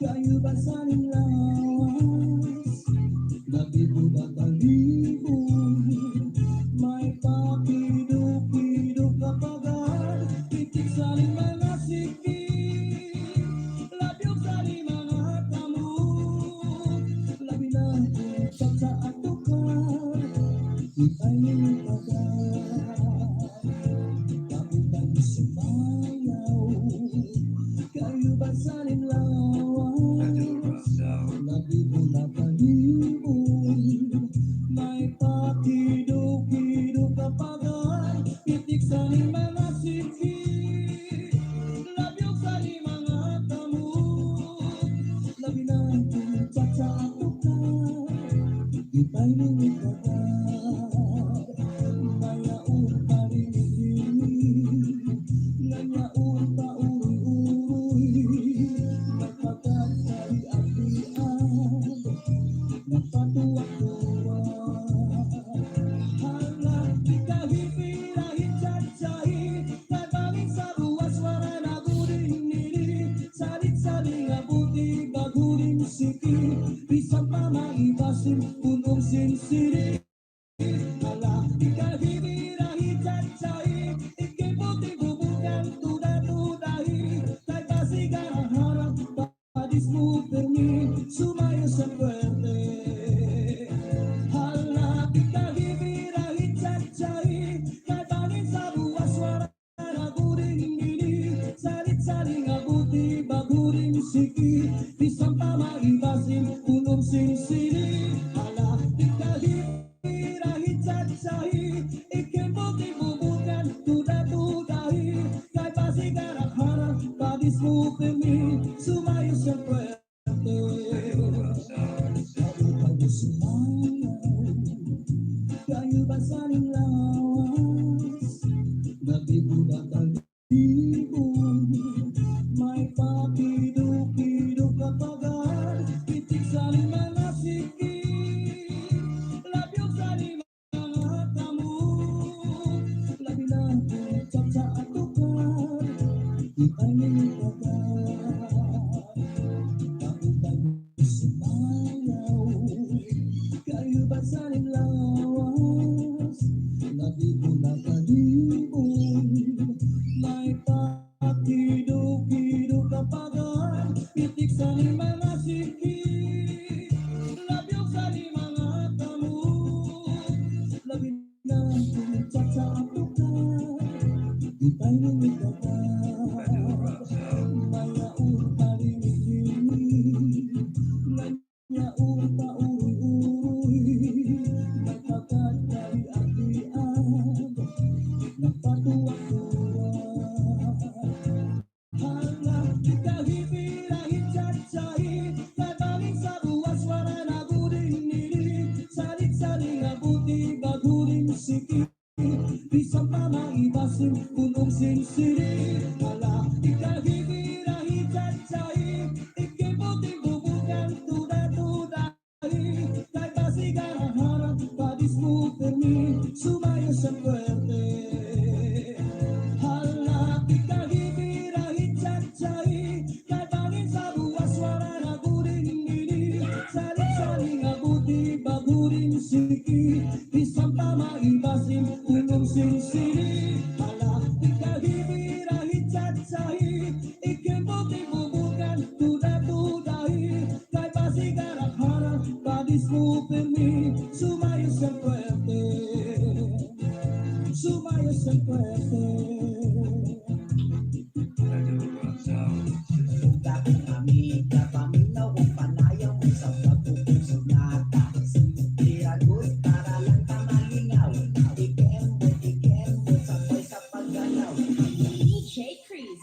kayu basaning lawas, nabigo na talibong, may pakiduk-iduk kapagan, pitik sa mga sikip, labyog sa mga kamot, labi na kung sa atukan, ikay nilitagan, kapitan sumayaw, kayu basaning lawas, nabigo na talibong, may pakiduk-iduk kapagan, pitik sa mga sikip, labyog sa mga kamot, labi na kung sa atukan, ikay nilitagan, mayaon pa rin nanyaon pa uri-uri, may pagkakari-apian, nagpatuwa-tuwa. Halang ikahipirahit sa-sahi, nagbaling sa ruwas, wala na guring nili, salit-saling abuti, baguring siki, isang pamaibasin, punong sinsiri. Hala, ikahipirahit sa-sahi, ikiputing bubukan, tuda-tudahi, kay pasigang harap, padis mo permi, sumayo sa puwerte. Hala, ikahipirahit sa-sahi, kay bangin sa buwas, wala na guring nili, salit-saling abuti, baguring siki, isang pamaibasin, punong sinsiri. Hala, ikahipirahit sa-sahi, ikiputing bubukan, tuda-tudahi, kay pasigang harap, padis mo permi, sumayo sa puwerte. Kayo sumayaw, kayo basaning lawas, nabigo na talibong, may pakiduk-iduk kapagan, pitik sa mga sikip, labyog sa mga kamot, labi na kung sa atukan, ikay nilitagan, kapitan sumayaw, kayo basaning lawas, nabigo na talibong, may pakiduk-iduk kapagan, pitik sa mga sikip, labyog sa mga kamot, labi na kung sa atukan, ikay nilitagan, mayaon pa rin nanyaon pa uri-uri, may pagkakari-apian, nagpatuwa-tuwa. Hala, ikahipirahit sa-sahi, kay bangin sa ruwas, wala na guring nili, salit-saling abuti, baguring siki, isang pamaibasin, punong sinsiri. Hala, ikahipirahit sa-sahi, ikiputing bubukan, tuda-tudahi, kay pasigang harap, padis mo permi, sumayo sa puwerte. Hala, ikahipirahit sa-sahi, kay bangin sa buwas, wala na guring nili, salit-saling abuti, baguring siki, isang pamaibasin, punong sinsiri. Hala, ikahipirahit sa-sahi, ikiputing bubukan, tuda-tudahi, kay pasigang harap, padis mo permi, sumayo sa puwerte, sumayo sa puwerte. Dati kami kapaminaw kung panayaw mo sa pagpupuso na taas. Tiragot para lang kamalingaw, ikembo sabay sa paggalaw. DJ Chris.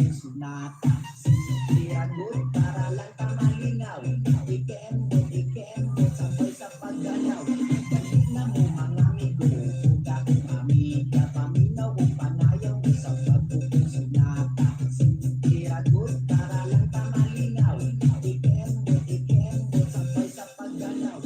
mong sunata. Sinipirador para lang ka malingaw. Ikembo, sabay sa paggalaw. Dali na mo mga amigo, huga kong amiga. Paminaw kung panayaw mo sa pagkukong sunata. Sinipirador para lang ka malingaw. Ikembo, sabay sa paggalaw.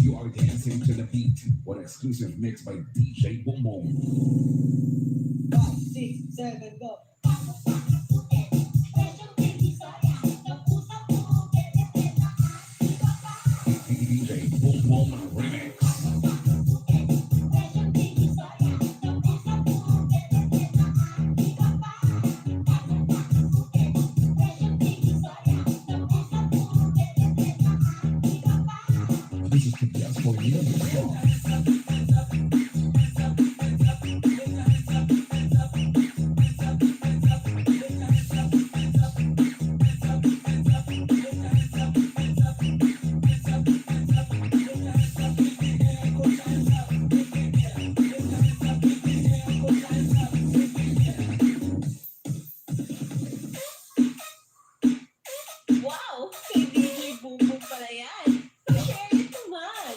You are dancing to the beat. One exclusive mix by DJ Boom Boom. 5, 6, 7, go. DJ Boom Boom Remix. This is the best for you. Wow! Kay DJ Boom Boom pala yan. Share it naman.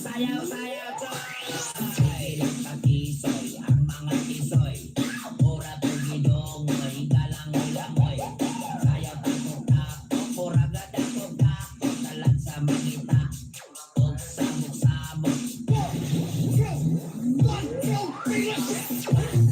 Sayaw-sayaw coy! Nagkatisoy ang mga tisoy. Pura pugidong may galang-langoy. Sayaw takot-takot, pura gadakot-dakot. Talag sa mangita, og samok-samok. 1, 2, 3,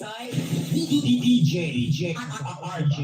Soy DJ RJ.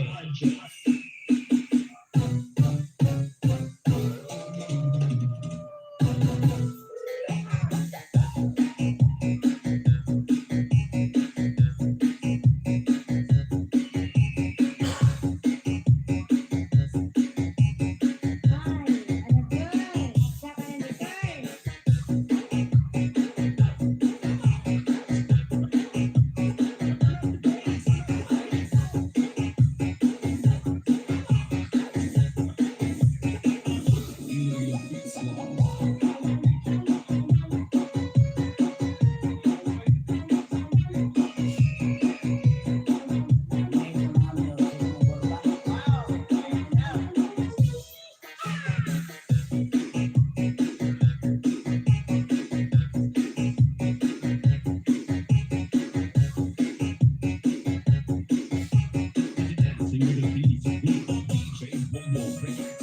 Dancing to the beat with DJ Momo Remix.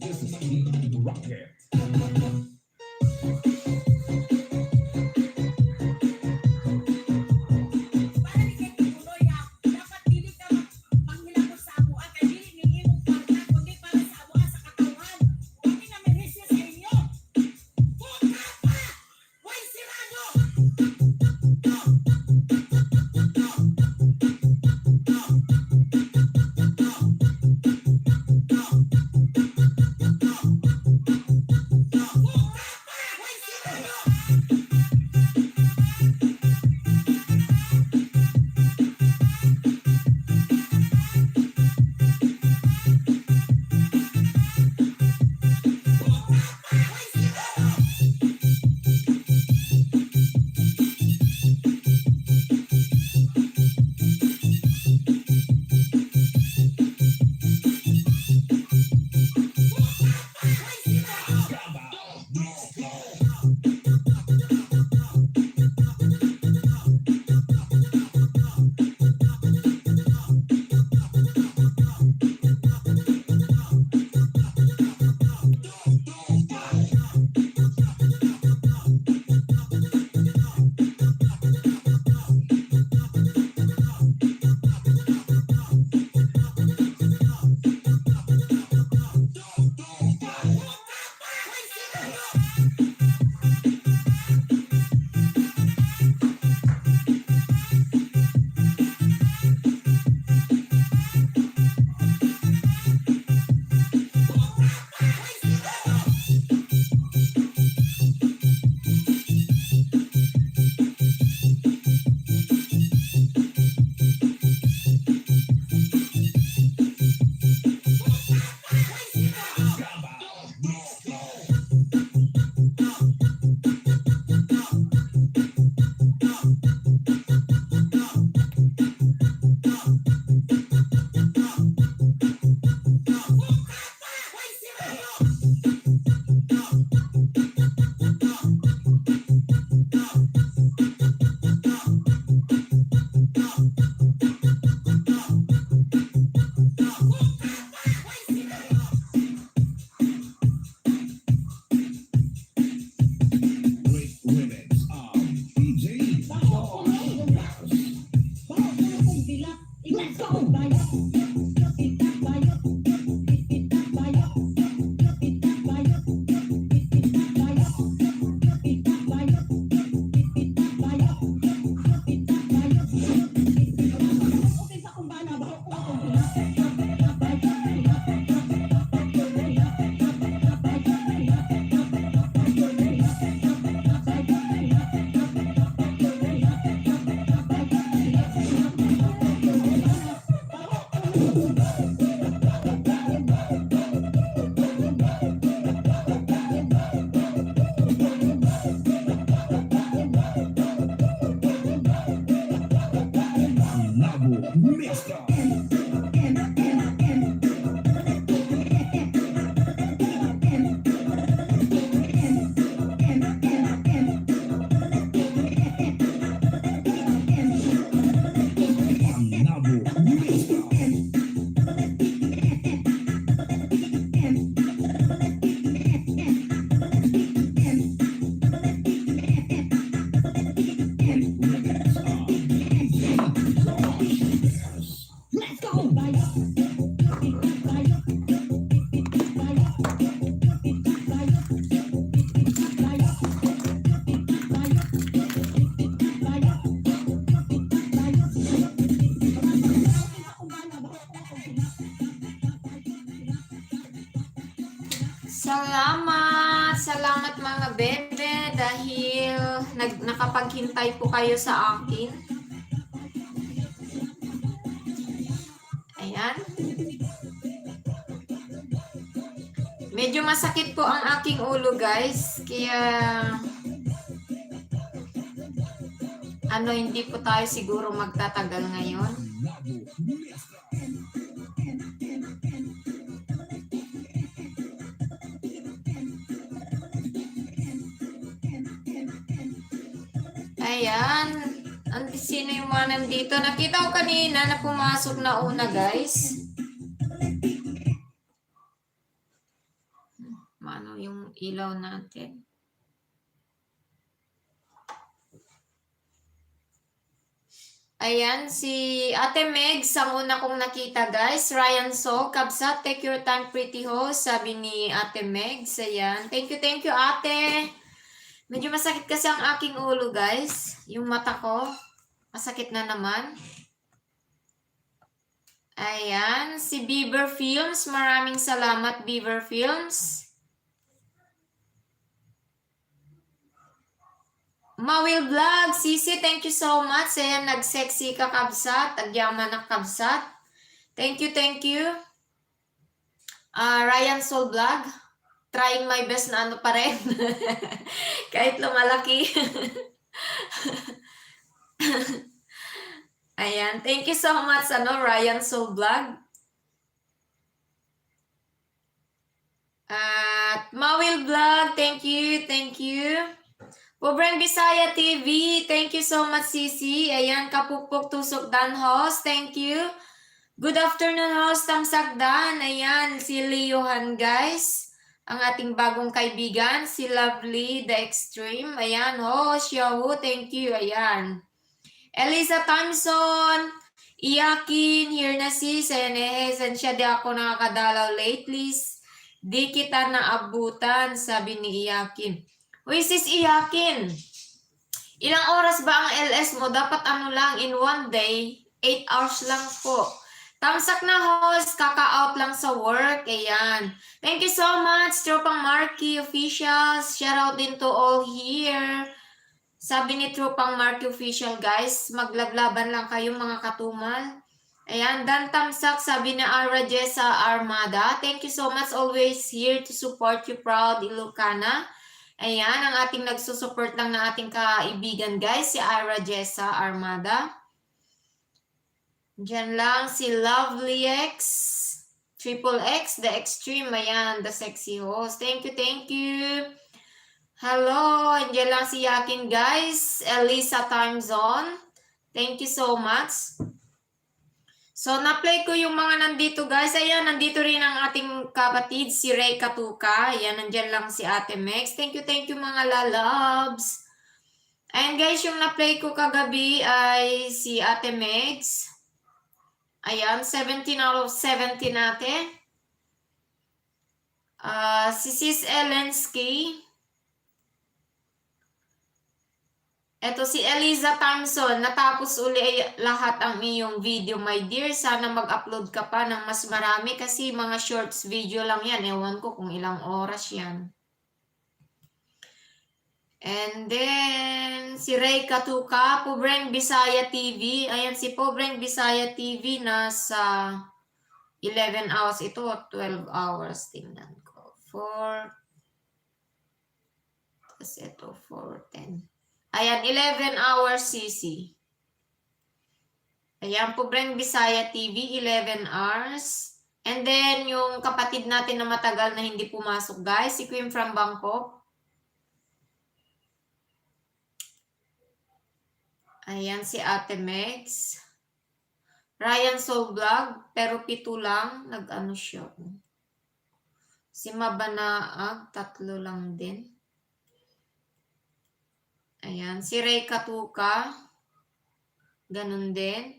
This is King Rocket. Para di kay tinuloy ha. Dapat dili ka manghilabot sa amo kay dili ning imong kwarta kundi para sa amo sa katawan. Wala na merhisya sa inyo. Puta pa! Way sirado! Way sirado! Salamat, salamat mga bebe dahil nakapaghintay po kayo sa akin. Ayan. Medyo masakit po ang aking ulo guys, kaya hindi po tayo siguro magtatagal ngayon. Ayan. Sino yung mga nandito? Nakita ko kanina na pumasok na una, guys. Ano yung ilaw natin? Ayan, si Ate Meg, ang una kong nakita, guys. Ryan So, Kabsat, take your time, pretty host, sabi ni Ate Meg. Ayan. Thank you, Ate. Medyo masakit kasi ang aking ulo, guys. Yung mata ko, masakit na naman. Ayan, si Beaver Films. Maraming salamat, Beaver Films. Mawil Vlog, Sisi, thank you so much. Ayan, nag-sexy ka, Kabsat. Agyaman na Kabsat. Thank you. Ryan Soul Vlog. Trying my best na pa rin. Kahit lumalaki. Ayan. Thank you so much, Ryan Soul Vlog. At Mawil Vlog, thank you. Pobreng Bisaya TV, thank you so much, Sisi. Ayan, Kapukpok Tusok Dan Host, thank you. Good afternoon, Host Tamsak Dan. Ayan, si Leohan, guys. Ang ating bagong kaibigan, si Lovely The Extreme. Ayan, Host Yahoo, thank you. Ayan. Elisa Thompson, Iyakin, here na sis. Ayan, siya di ako nakakadalaw lately. Di kita naabutan, sabi ni Iyakin. Uy, sis Iyakin, ilang oras ba ang LS mo? Dapat lang, in one day, 8 hours lang po. Tamsak na, host, kaka-out lang sa work. Ayan. Thank you so much, Tropang Marky Officials. Shout out din to all here. Sabi ni Tropang Marky Official, guys, maglaglaban lang kayo mga katumal. Ayan, Dan Tamsak, sabi ni Ara Jessa Armada. Thank you so much, always here to support you, proud Ilocana. Ayan, ang ating nagsusupport lang na ating kaibigan, guys, si Ira Jessa Armada. Diyan lang si Lovely X, Triple X, The Extreme, ayan, the sexy host. Thank you. Hello, diyan lang si Yakin, guys, Elisa Time Zone. Thank you so much. So, na-play ko yung mga nandito, guys. Ayan, nandito rin ang ating kapatid, si Ray Katuka. Ayan, nandyan lang si Ate Mex. Thank you, mga lalabs. Ayan, guys, yung na-play ko kagabi ay si Ate Mex. Ayan, 17 out of 70 natin. Si Sis Elensky. Eto si Eliza Thompson, natapos uli lahat ang iyong video, my dear. Sana mag-upload ka pa ng mas marami kasi mga shorts video lang yan. Ewan ko kung ilang oras yan. And then, si Ray Katuka, Pobreng Bisaya TV. Ayan, si Pobreng Bisaya TV nasa 11 hours. Ito, 12 hours. Tingnan ko. 4. Tapos ito, 4:10. Ayan, 11 hours CC. Ayan, Pobreng Bisaya TV, 11 hours. And then, yung kapatid natin na matagal na hindi pumasok, guys, si Queen from Bangkok. Ayan, si Ate Mex. Ryan Soul Vlog, pero 7 lang. Nag-ano siya. Si Mabanaag, 3 lang din. Ayan, si Ray Katuka. Ganun din.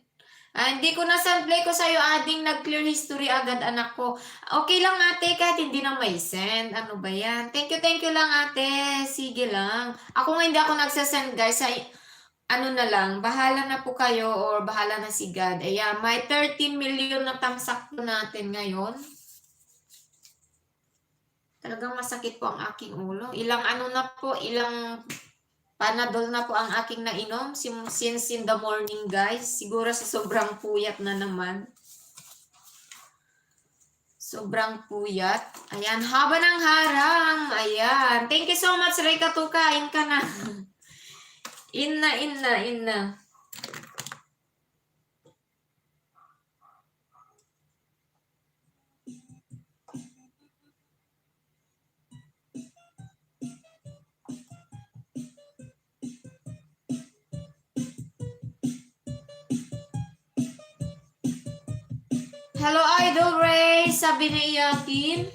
Hindi ko na-send-play ko sa'yo, ading nag-clear history agad, anak ko. Okay lang, ate, kahit hindi na may send. Ano ba yan? Thank you lang, ate. Sige lang. Ako nga hindi ako nagsasend, guys. Ano na lang, bahala na po kayo or bahala na si God. Ayan, may 13 million na tamsak natin ngayon. Talagang masakit po ang aking ulo. Ilang ano na po, ilang Panadol na po ang aking nainom since in the morning, guys. Siguro sa sobrang puyat na naman. Sobrang puyat. Ayan, haba ng harang. Ayan. Thank you so much, Ray Katuka. Kain ka na. Inna. Hello, Idol Ray. Sabi ni Yakin.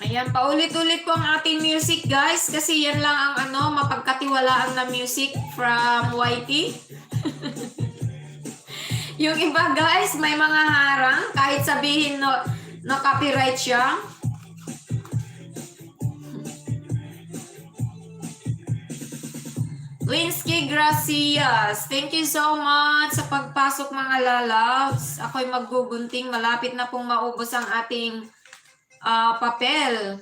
Ayan, paulit-ulit po ang ating music, guys. Kasi yan lang ang mapagkatiwalaan na music from YT. Yung iba, guys, may mga harang. Kahit sabihin no copyright siya. Linsky Gracias, thank you so much sa pagpasok, mga lalabs. Ako'y maggugunting, malapit na pong maubos ang ating papel.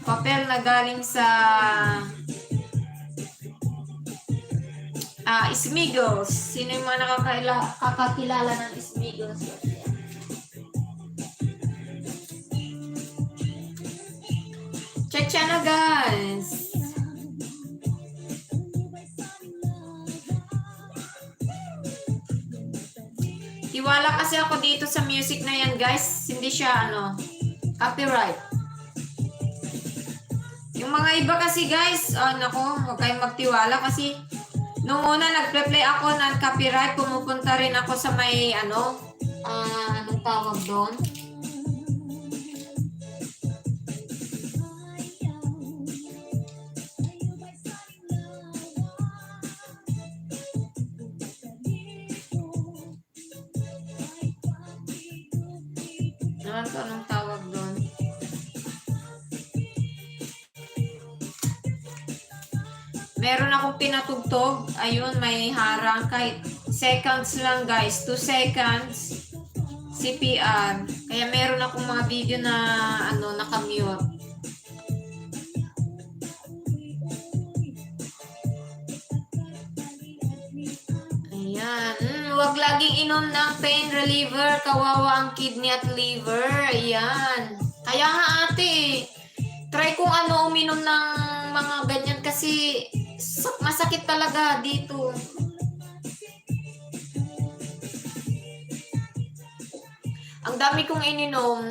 Papel na galing sa Smigos. Sino yung mga nakakakilala ng Smigos? Check na, guys. Tiwala kasi ako dito sa music na yan, guys. Hindi siya copyright. Yung mga iba kasi, guys, nako, huwag kayong magtiwala kasi nung una nag-play ako ng copyright, pumupunta rin ako sa may anong tawag doon? Anong tawag doon? Meron akong pinatugtog. Ayun, may harang. Kahit seconds lang, guys. 2 seconds. CPR. Kaya meron akong mga video na nakamute. Ayan. Huwag laging inom ng pain reliever. Kawawa ang kidney at liver. Ayan. Kaya nga, ate, try kung uminom ng mga ganyan kasi masakit talaga dito. Ang dami kong ininom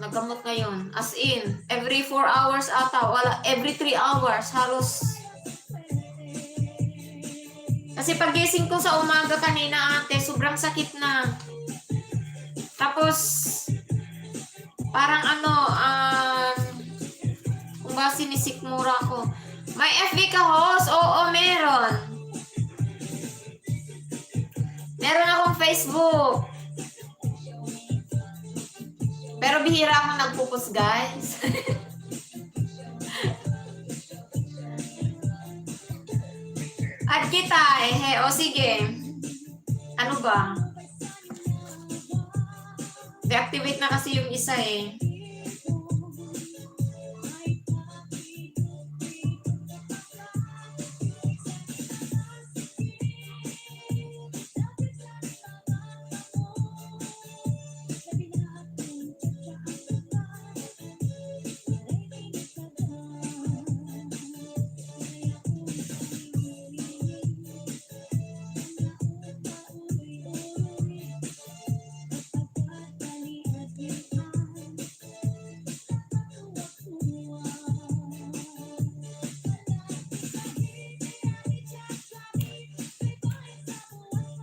nagamot ngayon. As in, every 4 hours ata, wala, every 3 hours halos. Kasi pagising ko sa umaga kanina, ate, sobrang sakit na. Tapos parang kung ba sinisikmura ko. May FB ka, host? Oo, meron. Meron akong Facebook. Pero bihira akong nagpupos, guys. At kita, o sige. Ano ba? Deactivate na kasi yung isa eh.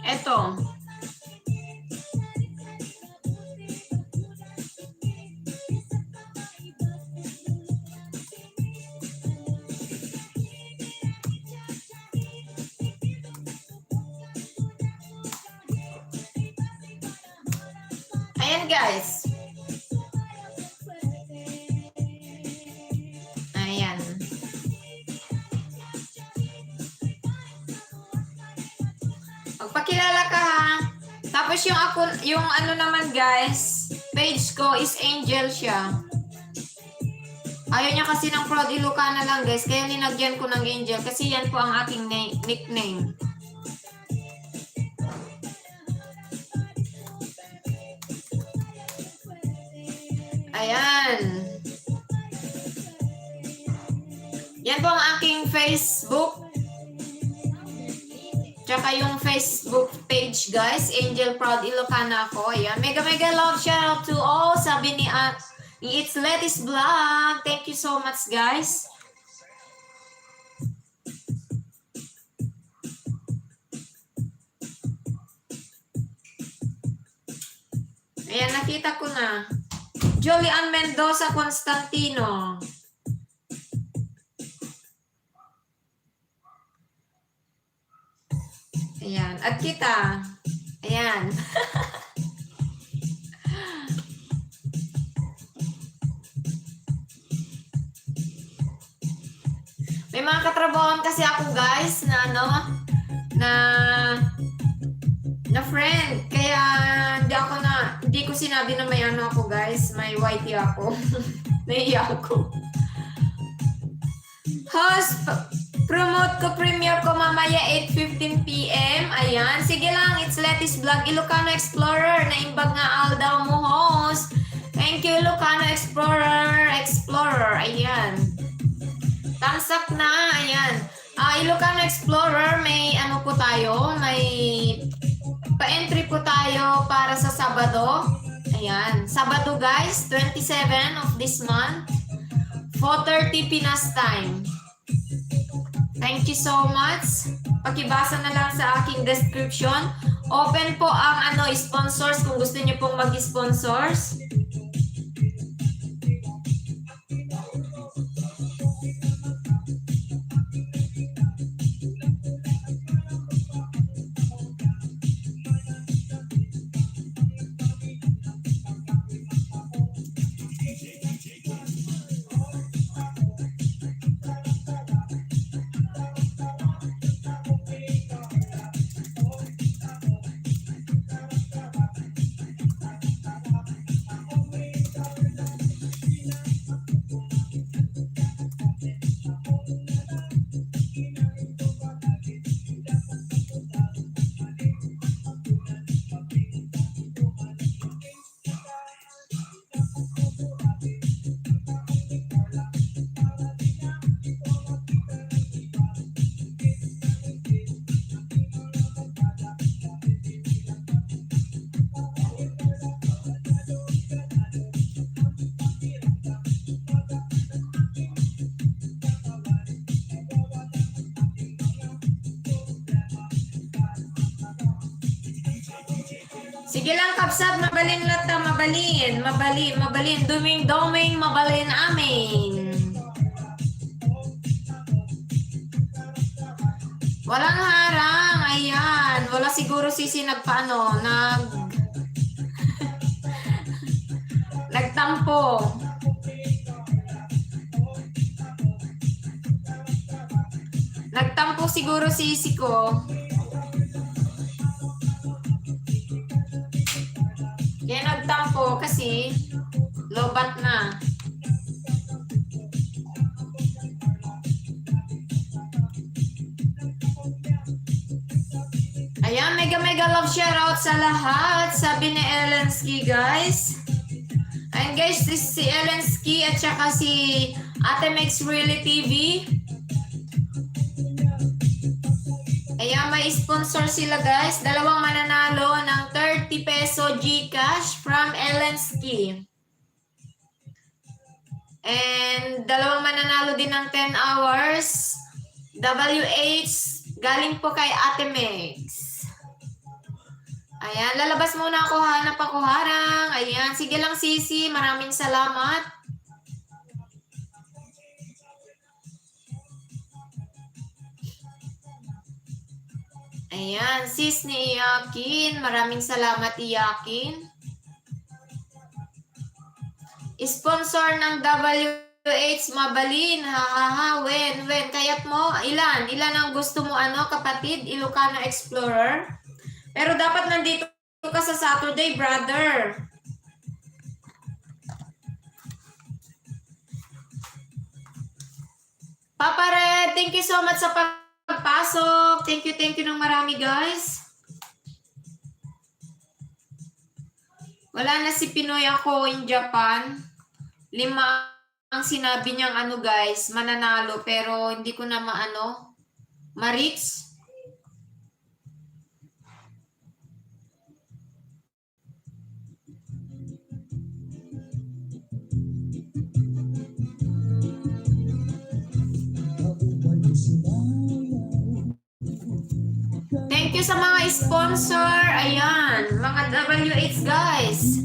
Eto. Ayan, guys. Ayan. Pakilala ka ha. Tapos yung ano naman guys, page ko is Angel siya. Ayaw niya kasi ng Proud Ilocana lang guys, kaya linagyan ko ng Angel kasi yan po ang aking nickname. Ayan. Yan po ang aking Facebook. Tsaka yung Facebook page guys, Angel Proud Ilocana ako. Ayan. Mega love shout out to all. Sabi ni It's Letty's Vlog. Thank you so much guys. Ayan, nakita ko na. Julian Mendoza Constantino. Ayan. At kita. Ayan. May mga katrabahoan kasi ako guys na ano, na friend. Kaya hindi ko sinabi na may ano ako guys, may whitey ako. Naiya ako. Host, promote ko premiere ko mamaya 8:15 PM. Ayan, sige lang, It's Letty's Vlog. Ilocano Explorer, naimbag nga aldaw mo host. Thank you Ilocano Explorer. Ayan. Tamsak na, ayan. Ilocano Explorer, may ano po tayo, may pa-entry po tayo para sa Sabado. Ayan, Sabado guys, 27 of this month, 4:30 Pinas time. Thank you so much. Pakibasa na lang sa aking description. Open po ang sponsors kung gusto niyo pong mag-sponsors. Sige lang, kapsat, mabalin lata, mabalin. Duming, mabalin amin. Walang harang, ayan. Wala siguro sisi nagtampo. Nagtampo siguro sisi ko. Kaya nagtampo kasi lobat na. Ayan, mega love shoutout sa lahat. Sabi ni Elensky guys. Ayan guys, si Elensky at saka si Ate Mix Really TV. Ayan, may sponsor sila guys. Dalawang mananalo ng 30 peso GCash from Elensky. And dalawang mananalo din ng 10 hours WH galing po kay Ate Mix. Ayan, lalabas muna ako, hanap ako harang. Ayan, sige lang sisi, maraming salamat. Ayan, sis ni Iyakin. Maraming salamat, Iyakin. Sponsor ng WH Mabalin. When. Kayat mo, ilan ang gusto mo, kapatid? Ilocano Explorer. Pero dapat nandito ka sa Saturday, brother. Papa Red, thank you so much sa pagpasok. Thank you ng marami, guys. Wala na si Pinoy ako in Japan. 5 ang sinabi niyang ano, guys, mananalo. Pero hindi ko na ma-reach. Thank you sa mga sponsor. Ayan, mga WH guys.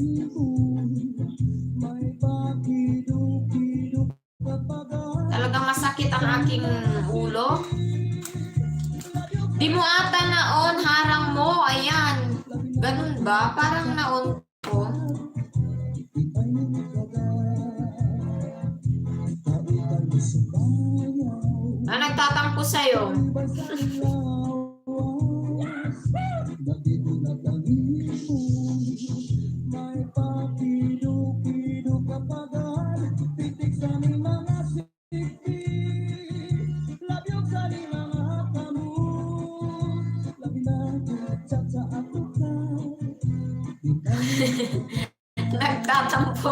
Talagang masakit ang aking ulo. Di mo ata na-on, harang mo. Ayan. Ganun ba? Parang na-on ko. Nagtatampo sa'yo. Nagtatampo.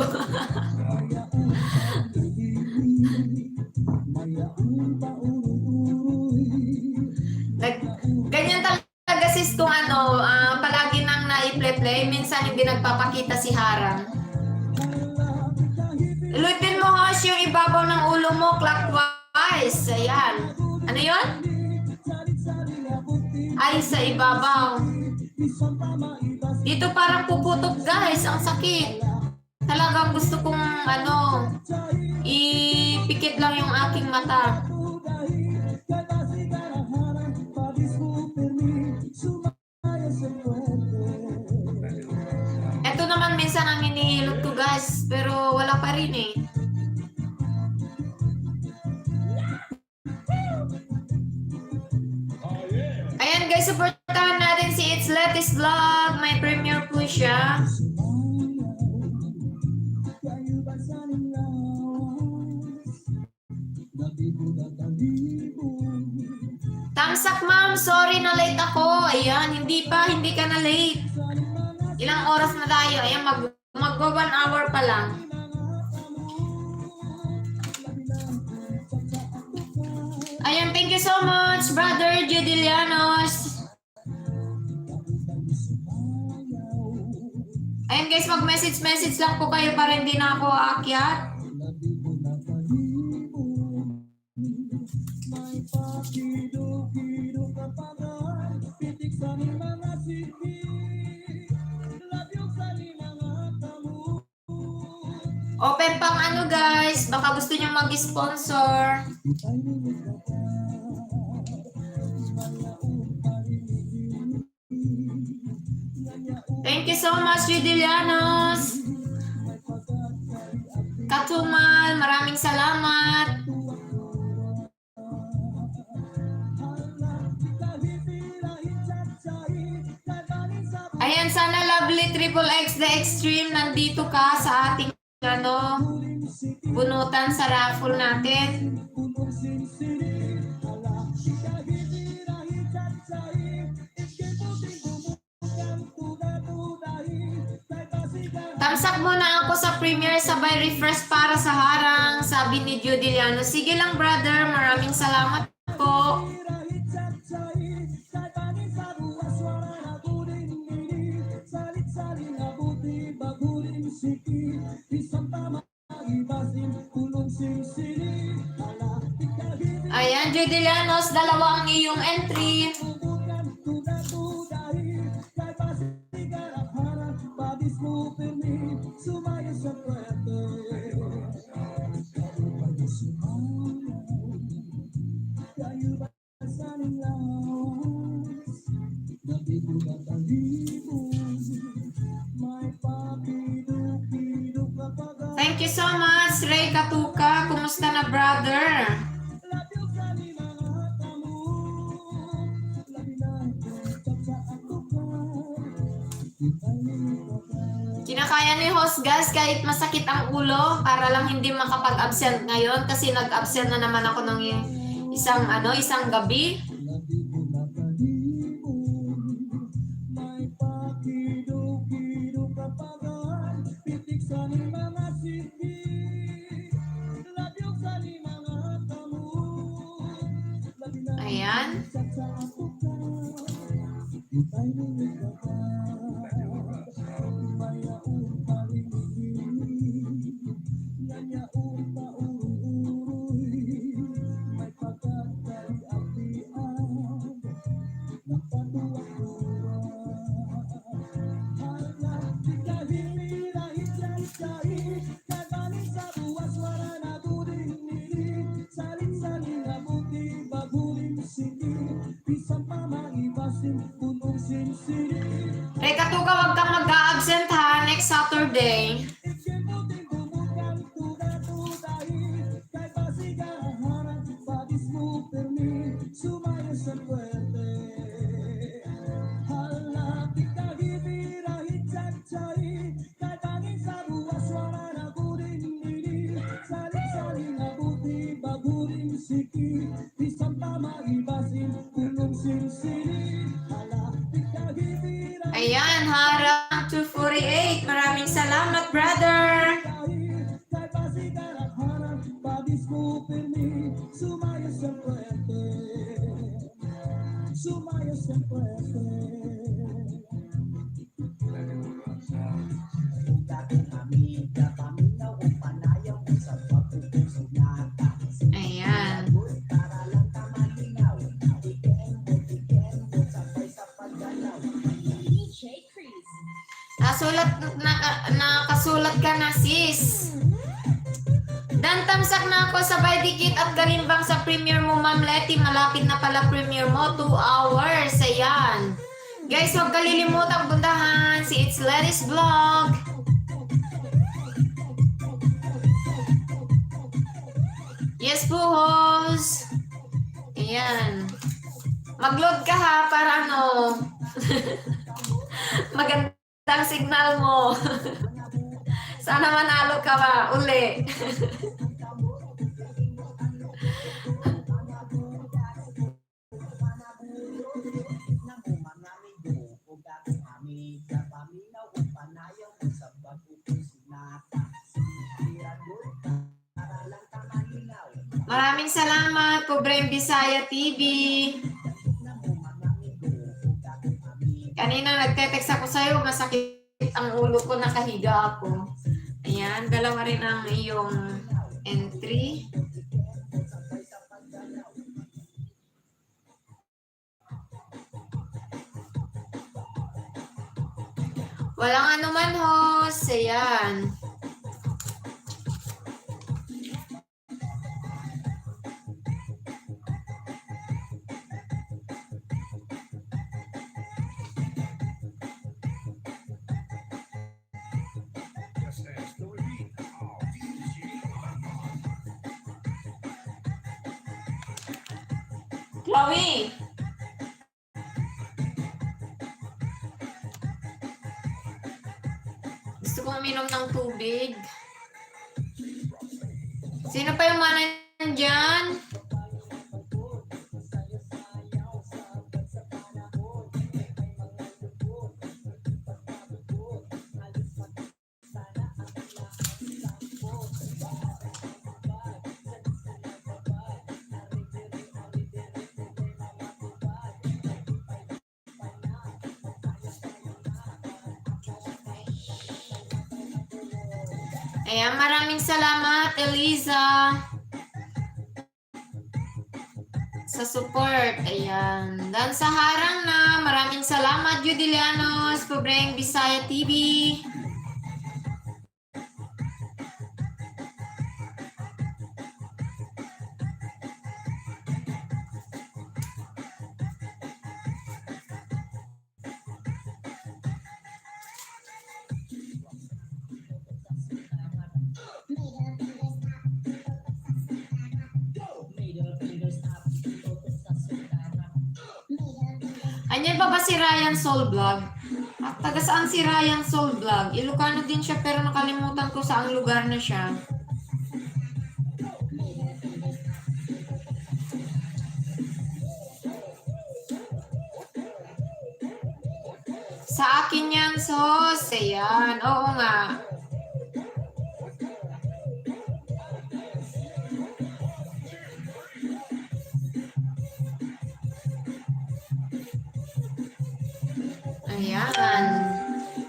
Ganyan talaga sis kung palagi nang naiple-play. Minsan hindi nagpapakita si Harang. Lutin mo Hosh yung ibabaw ng ulo mo clockwise. Ayan. Ano yun? Ay, sa ibabaw. Dito parang puputok guys. Ang sakit. Talagang gusto kong ipikit lang yung aking mata. Ito naman minsan ang hinihilot ko guys, pero wala pa rin eh. Ayan guys, supportahan natin si It's Letty's Vlog. May premiere po siya. Tamsak ma'am, sorry na late ako. Ayan, hindi ka na late. Ilang oras na tayo? Ayan, magwa 1 hour pa lang. Ayan, thank you so much, brother Judilianos. Ayan guys, mag-message lang po kayo para hindi na ako aakyat. Open pang guys, baka gusto nyo mag-sponsor. Thank you so much, Judilianos. Katumal, maraming salamat. Ayan, sana Lovely Triple X The Extreme nandito ka sa ating bunutan sa raffle natin. Tamsak muna ako sa premiere sabay refresh para sa Harang, sabi ni Judiliano. Sige lang brother, maraming salamat po. Ayan, Judilianos, 2 ang iyong entry. Thank you so much, Ray Katuka. Kumusta na, brother? Kinakaya ni host guys kahit masakit ang ulo para lang hindi makapag-absent ngayon kasi nag-absent na naman ako ng isang gabi. May pakido-kido kapagan, pitik sa ni mga sindi, labyo sa ni mga kamu, labi na Ayan. sa ako ka, itay ni ka, maya umparingin, nganya umpa-uruy, may pagkakari-apian, Reka Tuka, wag kang mag-absent ha next Saturday. Ayan, harang 248. Maraming salamat, brother. Ayan. Nakasulat ka na, sis. Dan tamsak na ako sabay dikit at galimbang sa premiere mo, Ma'am Letty. Malapit na pala premiere mo, 2 hours. Ayan. Guys, huwag kalilimutang puntahan si It's Letty's Vlog. Yes po, host. Ayan. Mag-load ka ha para ano. Magandang signal mo. Sana manalo ka ba uli. Maraming salamat po, Brem Bisaya TV. Kanina nagte-text ako sa'yo, masakit ang ulo ko, nakahiga ako. Ayan, dalawa rin ang iyong entry. Walang anuman, host. Ayan. Chloe! Gusto kong uminom ng tubig. Sino pa yung mana dyan? Ayan, maraming salamat, Eliza, sa support. Ayan. Dan sa harang na, maraming salamat, Judilianos, Pobreng Bisaya TV. Anyan pa ba si Ryan Soul Vlog? At taga saan si Ryan Soul Vlog? Ilocano din siya pero nakalimutan ko saang lugar na siya. Sa akin yan, sos. Ayan. Oo nga. Ayan.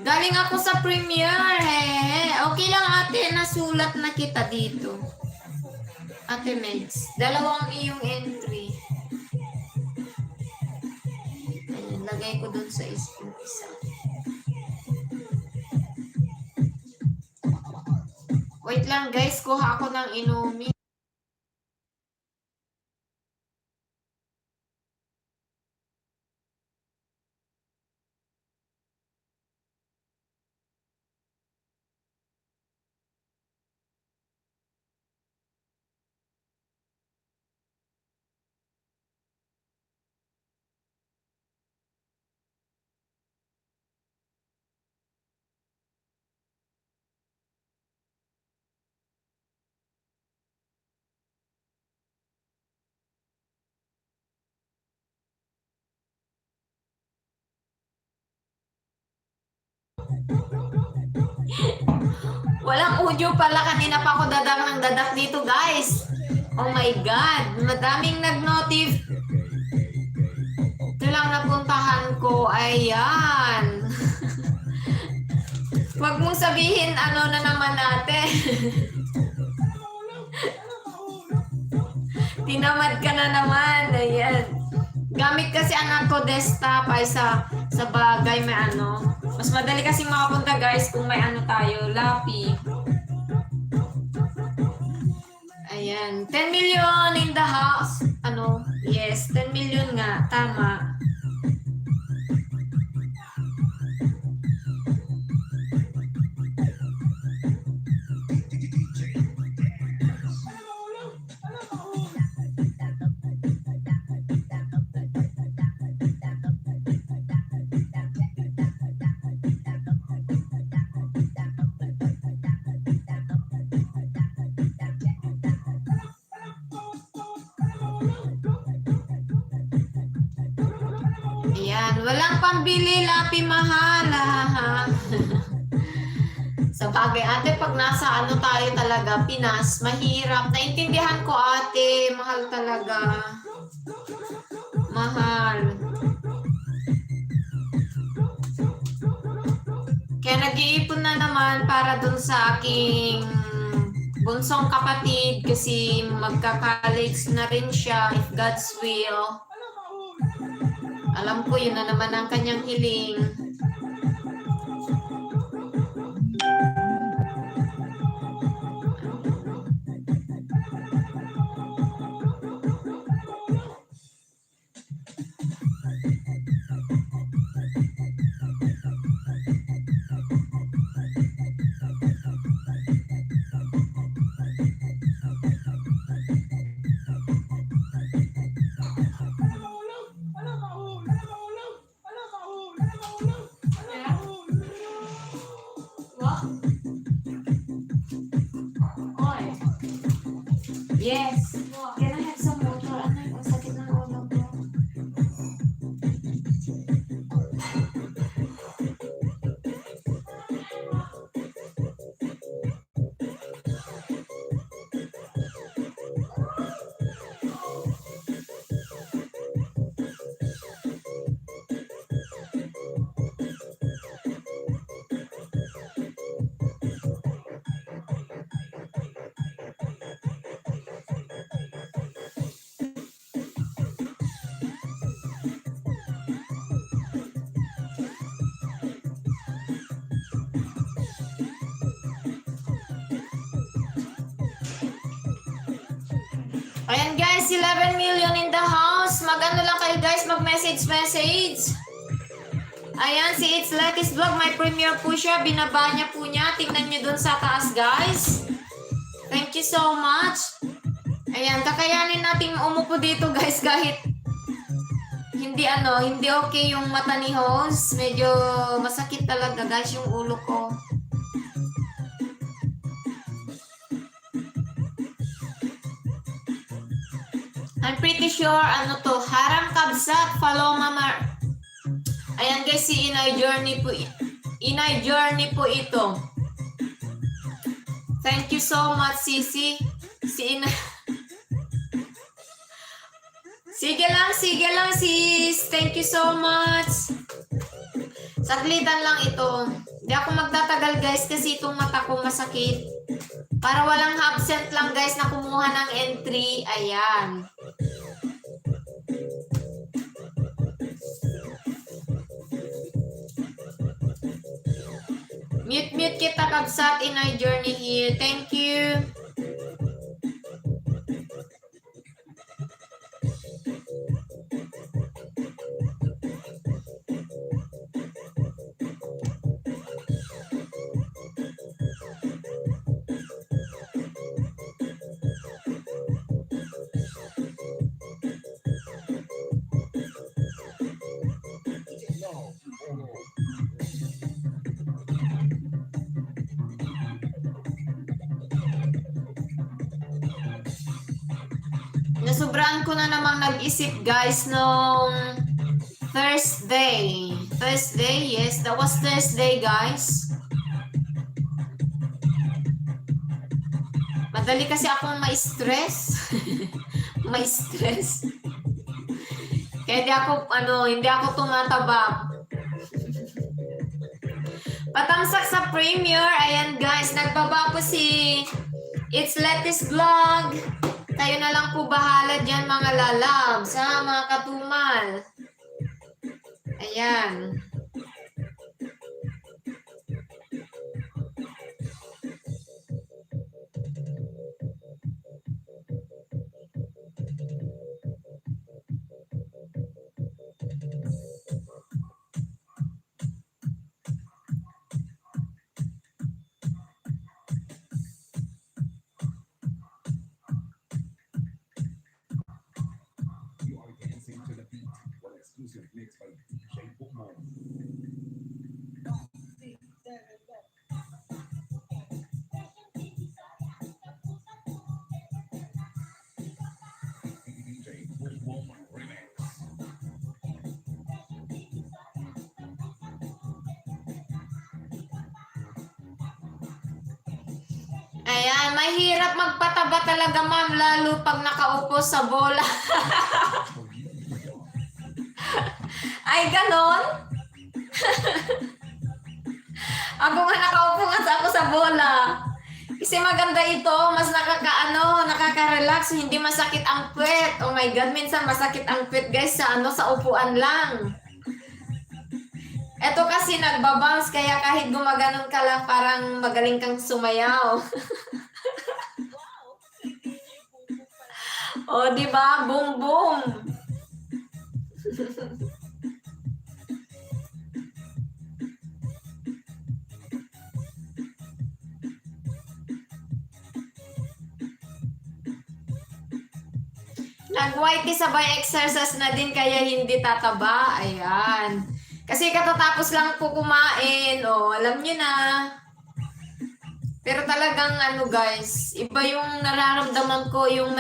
Galing ako sa Premiere. Okay lang ate, nasulat na kita dito. Ate Meds, dalawang iyong entry. Ayan, lagay ko dun sa isa. Wait lang guys, kuha ako ng inumin. Walang audio pala, kanina pa ako dadak ng dadak dito guys. Oh my God, madaming nag-notif. Ito lang napuntahan ko, ayan. Huwag mong sabihin ano na naman natin. Tinamad ka na naman, ayan. Gamit kasi anak ko desktop ay sa bagay may ano. Mas madali kasi makapunta guys kung may ano tayo, lapi. Ayan, 10 million in the house. Ano? Yes, 10 million nga, tama. Ayan, walang pambili, lapi mahal. Ha? Sa bagay, ate, pag nasa ano tayo talaga, Pinas, mahirap. Naintindihan ko, ate, mahal talaga. Mahal. Kaya nag-iipon na naman para dun sa aking bunsong kapatid kasi magka-college na rin siya, if God's will. Alam ko, yun na naman ang kanyang hiling. Yes. Can I have some water? Ano yung sakit ng ulo ko? Ayan guys, 11 million in the house. Mag-ano lang kayo guys, mag-message. Ayan, si It's Lucky's Vlog, may premiere po siya. Binaba niya po niya. Tingnan niyo dun sa taas guys. Thank you so much. Ayan, kakayanin natin umupo dito guys kahit hindi okay yung mata ni host. Medyo masakit talaga guys yung ulo ko. I'm pretty sure ano to, Haram Kabsat, follow Mama. Ayan guys, si Inay Journey po. Inay Journey po ito. Thank you so much, Sisi. Si Inay. Sige lang, sis. Thank you so much. Saglitan lang ito. Hindi ako magtatagal, guys, kasi itong mata ko masakit. Para walang absent lang, guys, na kumuha ng entry. Ayan. Mute kita, Kabsat, in our journey here. Thank you. Nasubraan ko na namang nag-isip guys nung Thursday. Thursday, yes. That was Thursday, guys. Madali kasi akong ma-stress. Ma-stress. Kaya hindi ako tumataba. Patamsak sa premiere. Ayan guys, nagbaba po si It's Lettuce Vlog. Kayo na lang po bahala dyan mga lalabs, ha, mga katumal. Ayan. You are dancing to the beat. One exclusive mix by DJ Boom. DJ Boom Remix. Ayan, mahirap magpataba talaga ma'am, lalo pag nakaupo sa bola. Ay, ganon? Ako nga nakaupo nga ako sa bola. Kasi maganda ito, mas nakaka-relax, hindi masakit ang puwet. Oh my God, minsan masakit ang puwet guys sa upuan lang. Ito kasi nagbabounce, kaya kahit gumaganon ka lang, parang magaling kang sumayaw. Oh, di ba? Boom, boom. Nag-whitey sabay exercise na din, kaya hindi tataba. Ayan. Kasi katatapos lang po kumain. Oh, alam niyo na. Pero talagang guys, iba yung nararamdaman ko, yung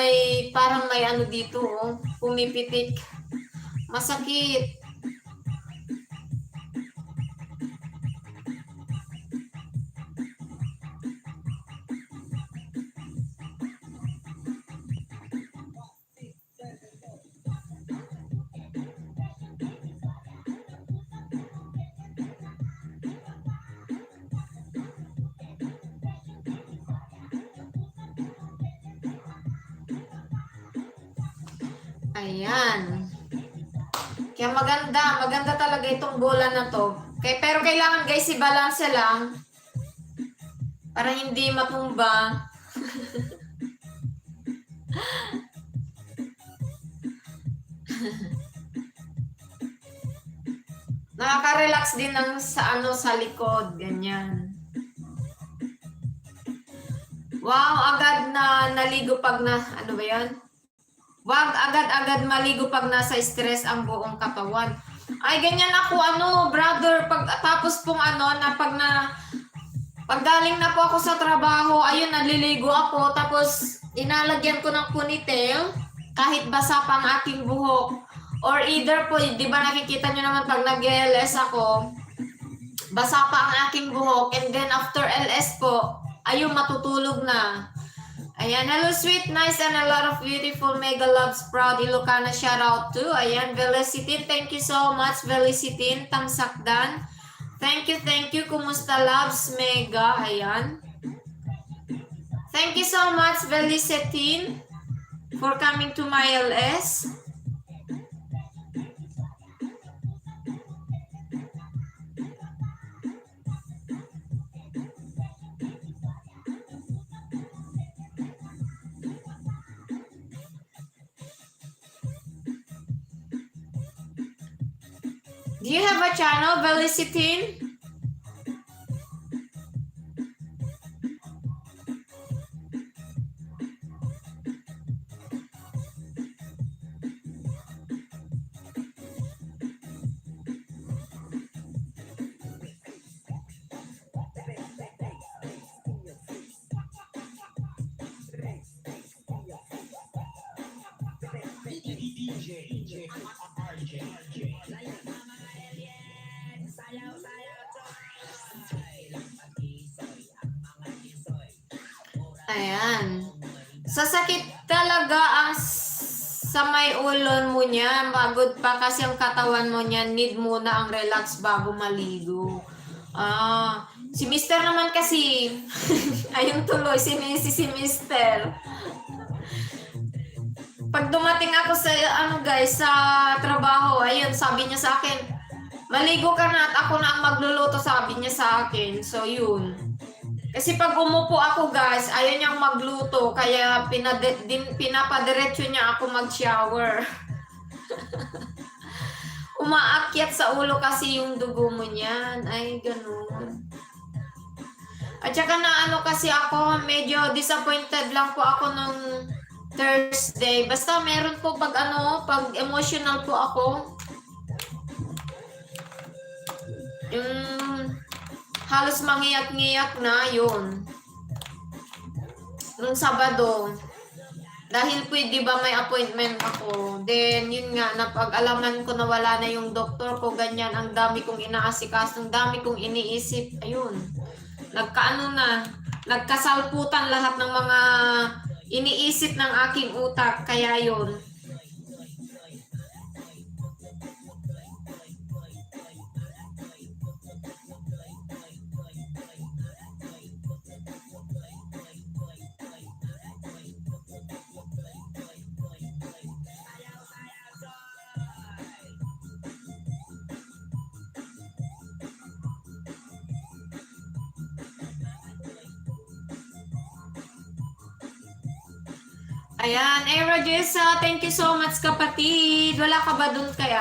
parang may dito, oh, pumipitik. Masakit. Ayan. Kaya maganda talaga itong bola na to. Pero kailangan guys, i-balance lang para hindi matumba. Nakaka-relax din sa likod, ganyan. Wow, agad na naligo pag ba yan? Wag agad-agad maligo pag nasa stress ang buong katawan. Ay, ganyan ako, brother, pag tapos pong na pag galing na po ako sa trabaho, ayun, naliligo ako, tapos inalagyan ko ng ponytail, kahit basa pa ang aking buhok. Or either po, di ba nakikita nyo naman pag nag-LS ako, basa pa ang aking buhok, and then after LS po, ayun, matutulog na. Ayan, hello sweet, nice, and a lot of beautiful mega loves, proud Ilocana, shout out to. Ayan, Velicitin, thank you so much, Velicitin, Tamsakdan. Thank you, kumusta loves, mega, ayan. Thank you so much, Velicitin, for coming to my LS. Do you have a channel, Velicitin? Ayan. Sasakit talaga ang sa may ulon mo niya. Pagod pa kasi ang katawan mo niya. Need muna ang relax bago maligo. Si Mister naman kasi, ayun tuloy, si Mister. Pag dumating ako sa, sa trabaho, ayun, sabi niya sa akin, maligo ka na at ako na ang magluluto, sabi niya sa akin. So, yun. Kasi pag umupo ako, guys, ayaw niyang magluto, kaya pinapadiretso niya ako mag-shower. Umaakyat sa ulo kasi yung dugo mo niyan. Ay, ganun. At saka na kasi ako, medyo disappointed lang po ako nung Thursday. Basta meron po pag pag emotional po ako. Yung halos mangiyak-ngiyak na yun. Nung Sabado. Dahil po, di ba may appointment ako. Then, yun nga, napag-alaman ko na wala na yung doktor ko, ganyan. Ang dami kong inaasikas, ang dami kong iniisip. Ayun. Nagkasalputan lahat ng mga iniisip ng aking utak. Kaya yun. Ayan, Rajessa, thank you so much kapatid. Wala ka ba dun kay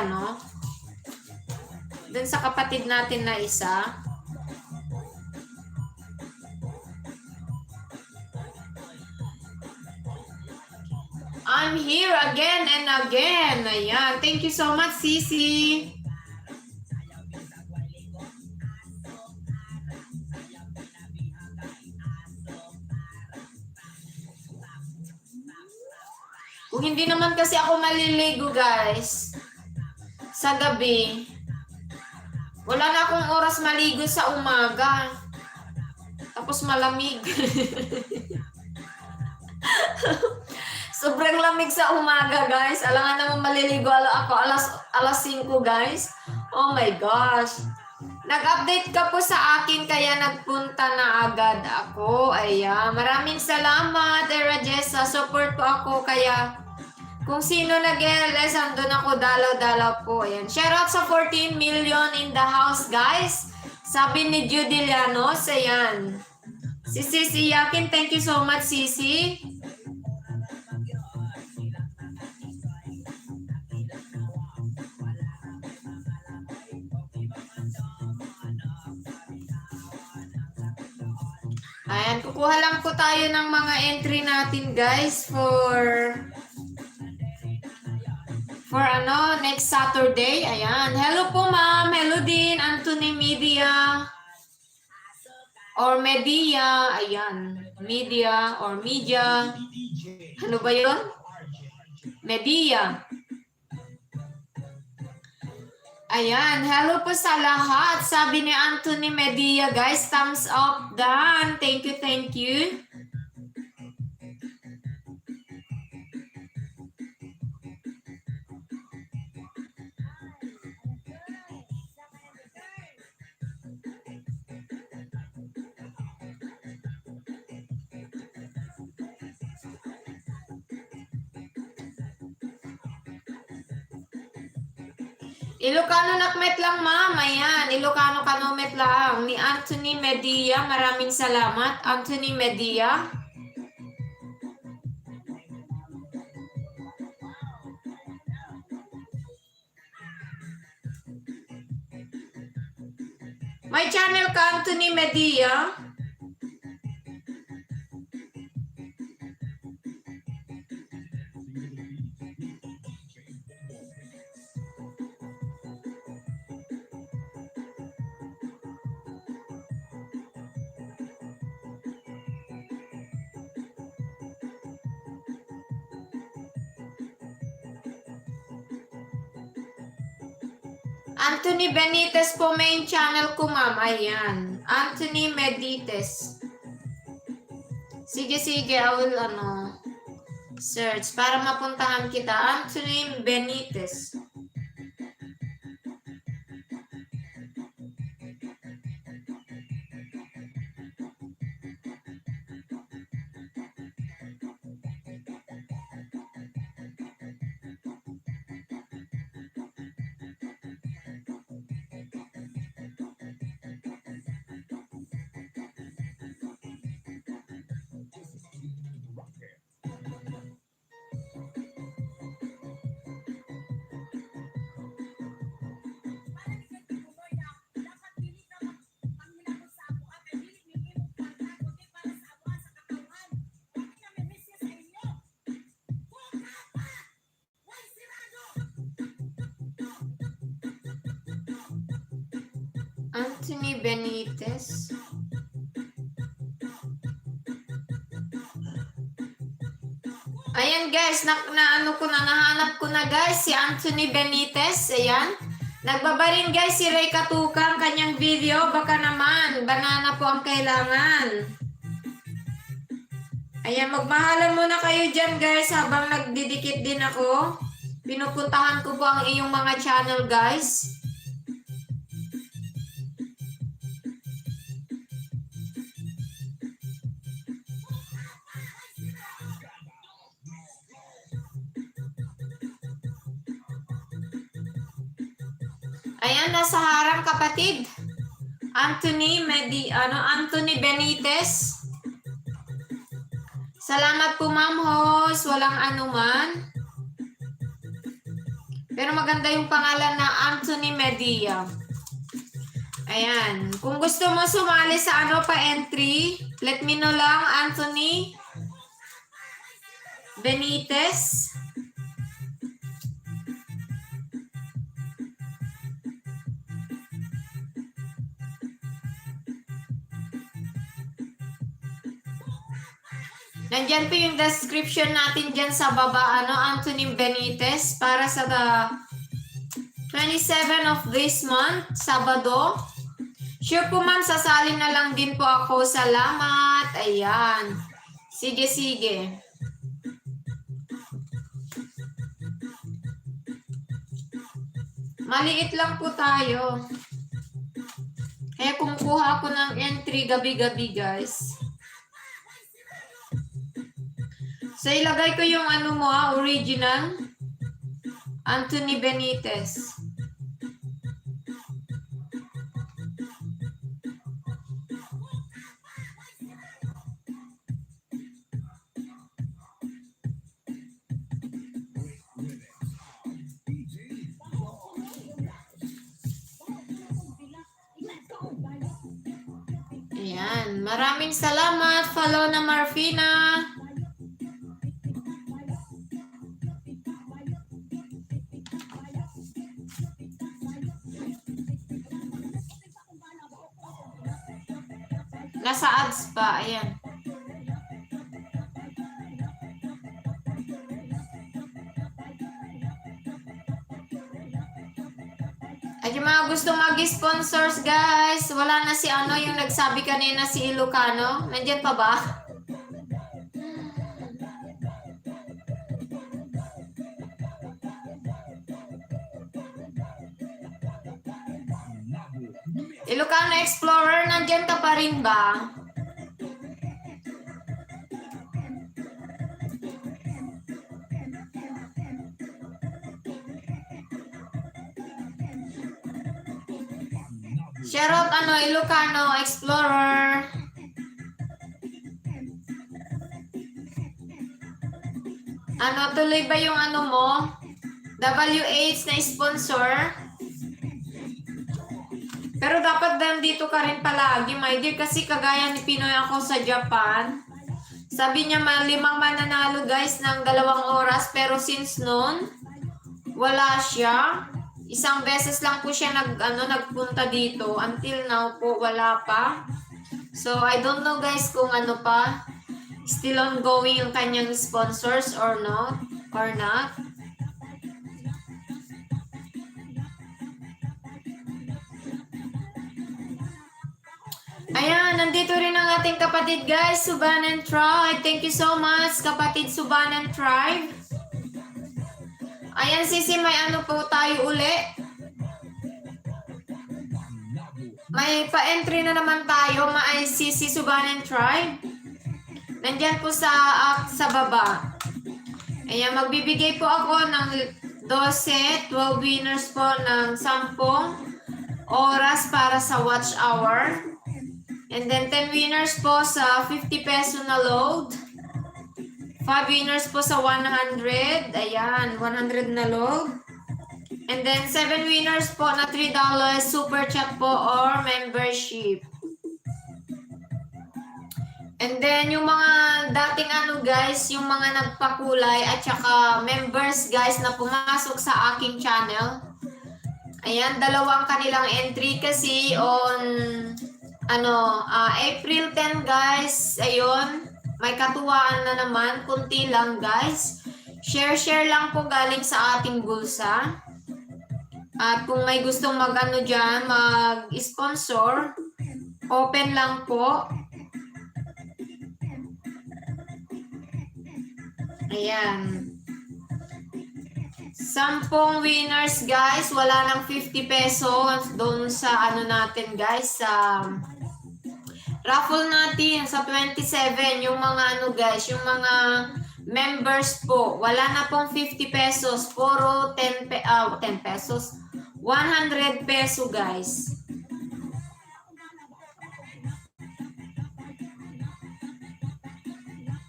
dun sa kapatid natin na isa? I'm here again and again. Ayan, thank you so much, Sisi. Kung hindi naman kasi ako maliligo, guys, sa gabi, wala na akong oras maligo sa umaga. Tapos malamig. Sobrang lamig sa umaga, guys. Alangan naman maliligo ako alas 5, guys. Oh my gosh. Nag-update ka po sa akin kaya nagpunta na agad ako. Ayan. Maraming salamat, Rajessa. Support po ako kaya kung sino nag-LS, andun ako dalaw-dalaw po. Ayan. Shoutout sa 14 million in the house, guys. Sabi ni Judy Llanos. Ayan. Si Sisi Yakin, thank you so much, Sisi. Ayan, kukuha lang po tayo ng mga entry natin, guys, for for next Saturday. Ayan. Hello po, ma'am. Hello din, Anthony Media. Or Media. Ayan. Media or Media. Ano ba yun? Media. Ayan. Hello po sa lahat. Sabi ni Anthony Media, guys. Thumbs up. Dan. Thank you, thank you. Ilocano nakmet lang, ma'am. Ayan, Ilocano kanomet lang. Ni Anthony Media. Maraming salamat, Anthony Media. May channel ka, Anthony Media. Anthony Benitez po main channel ko, ma'am. Ayan. Anthony Benitez. Sige, I will, search para mapuntahan kita. Anthony Benitez. Anthony Benitez. Ayan guys, nahanap ko na guys si Anthony Benitez. Ayan. Nagbaba rin guys si Ray Katukang kanyang video. Baka naman, banana po ang kailangan. Ayan, magmahalan muna kayo dyan guys habang nagdidikit din ako. Pinupuntahan ko po ang iyong mga channel guys. Ayan, nasa harang kapatid. Anthony Benitez. Salamat po, ma'am host. Walang anuman. Pero maganda yung pangalan na Anthony Media. Ayan. Kung gusto mo sumali sa pa-entry, let me know lang, Anthony Benitez. Nandyan po yung description natin dyan sa baba, Anthony Benitez, para sa 27 of this month, Sabado. Sure po ma'am, sasali na lang din po ako. Salamat. Ayan. Sige. Maliit lang po tayo. Kaya kumukuha ako ng entry gabi-gabi guys. So, ilagay ko yung original. Anthony Benitez. Ayan. Maraming salamat. Follow na Marfina. Nasa ads pa, ayan. At yung mga gusto mag-sponsors, guys, wala na si ano, yung nagsabi kanina si Ilocano. Nandiyan pa ba? Ilocano Explorer, nandiyan ka pa rin ba? Shoutout ano, Ilocano Explorer. Ano, tuloy ba yung ano mo? WH na sponsor? Pero dapat dito ka rin palagi, my dear, kasi kagaya ni Pinoy ako sa Japan. Sabi niya 5 mananalo guys ng 2 oras, pero since noon, wala siya. Isang beses lang po siya nagpunta dito. Until now po, wala pa. So, I don't know guys kung ano pa. Still ongoing yung kanyang sponsors or not. Ayan, nandito rin ang ating kapatid guys, Subanen Tribe. Thank you so much, kapatid Subanen Tribe. Ayan, Sisi, may ano po tayo uli. May pa-entry na naman tayo, may Sisi Subanen Tribe. Nandyan po sa baba. Ayan, magbibigay po ako ng 12 winners po ng 10 oras para sa watch hour. And then 10 winners po sa 50 peso na load. 5 winners po sa 100. Ayan, 100 na load. And then 7 winners po na $3 super chat po or membership. And then yung mga dating guys, yung mga nagpakulay at saka members guys na pumasok sa aking channel. Ayan, 2 kanilang entry kasi on April 10 guys. Ayun, may katuwaan na naman, kunti lang guys. Share lang po galing sa ating bulsa. At kung may gustong dyan, mag-sponsor, open lang po. Ayan. 10 winners guys, wala nang 50 pesos doon sa natin guys, sa raffle natin sa 27, yung mga guys, yung mga members po, wala na pong 50 pesos, puro 10 pesos, 100 peso guys.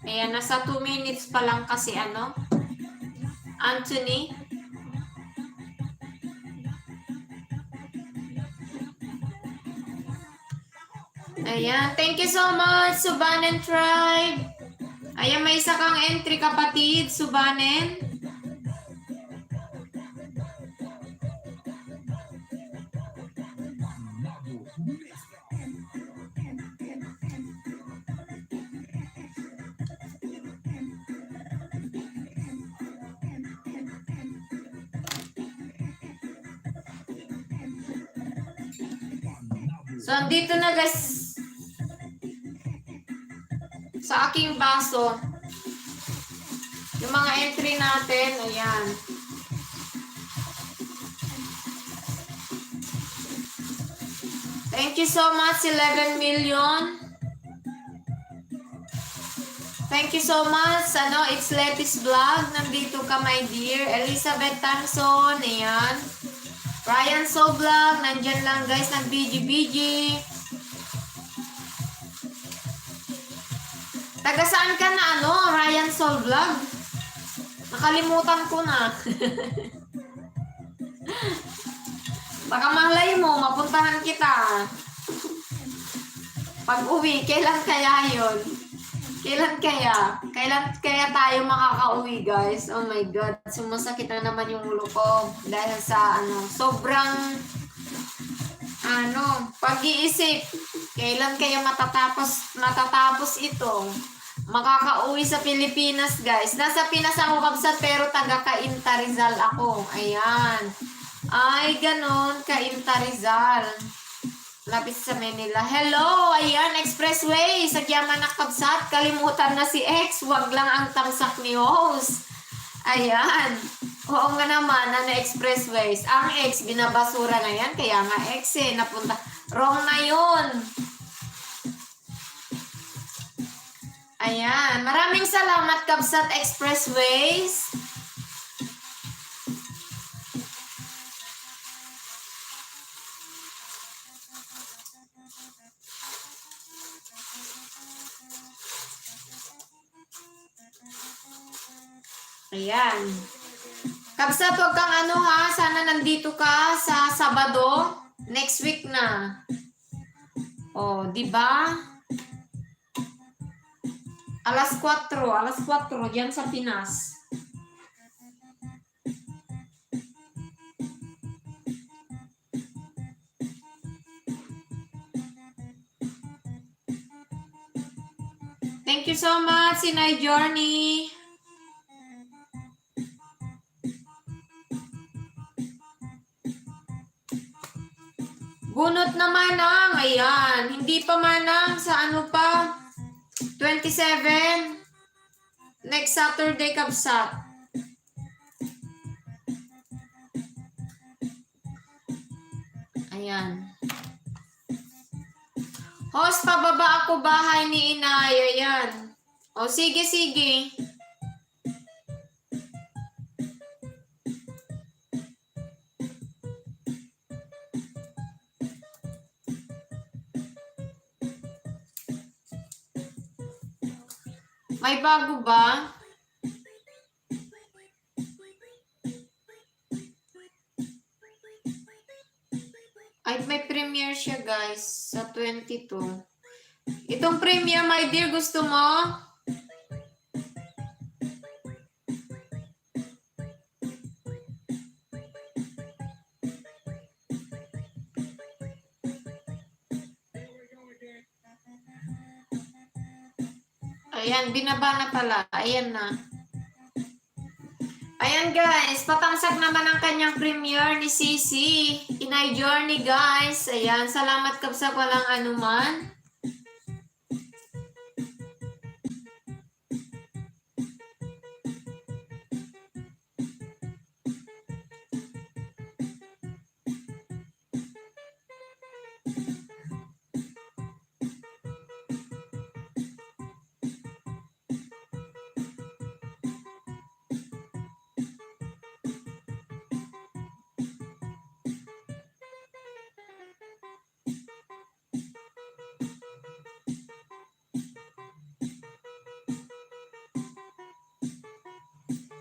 Ayan, nasa 2 minutes pa lang kasi Anthony. Ayan, thank you so much, Subanen Tribe. Ayan, may isa kang entry kapatid, Subanen. So, andito na guys sa aking baso yung mga entry natin. Ayan. Thank you so much, 11 million. Thank you so much. It's Letis Vlog. Nandito ka, my dear. Elizabeth Tanson. Ayan. Ryan So Vlog. Nandyan lang guys. Nag-BG. Taga saan ka na Ryan Soul Vlog? Nakalimutan ko na. Baka malay mo, mapuntahan kita. Pag uwi, kailan kaya yun? Kailan kaya tayo makakauwi guys? Oh my God, sumasakit na naman yung ulo ko. Dahil sa sobrang pag-iisip. Kailan kaya matatapos ito? Makakauwi sa Pilipinas, guys. Nasa Pinas ako, kabsat, pero taga Cainta Rizal ako. Ayan. Ay, ganon, Cainta Rizal. Lapit sa Manila. Hello, ayan, expressway. Sa Kiamanak, kabsat. Kalimutan na si X. Wag lang ang tamsak ni host. Ayan. Oo nga naman, expressways. Ang X, binabasura na yan. Kaya nga X napunta. Wrong na yun. Ayan. Maraming salamat, kabsat expressways. Ayan. Kabsat, huwag kang ano ha. Sana nandito ka sa Sabado. Next week na. Oh, di ba? Alas 4 diyan sa Pinas. Thank you so much, Sinay Journey. Bunot na manang, ayan. Hindi pa manang sa ano pa, 27. Next Saturday, kabsat. Ayan. Host, pababa ako bahay ni Inay. Ayan. O, sige, sige. May bago ba? Ay, may premiere siya, guys, sa 22. Itong premiere, my dear, gusto mo? Ayan, binaba na pala. Ayan na. Ayan, guys. Patamsak naman ang kanyang premiere ni Sisi. Inay Journey, guys. Ayan, salamat kabsa, walang anuman.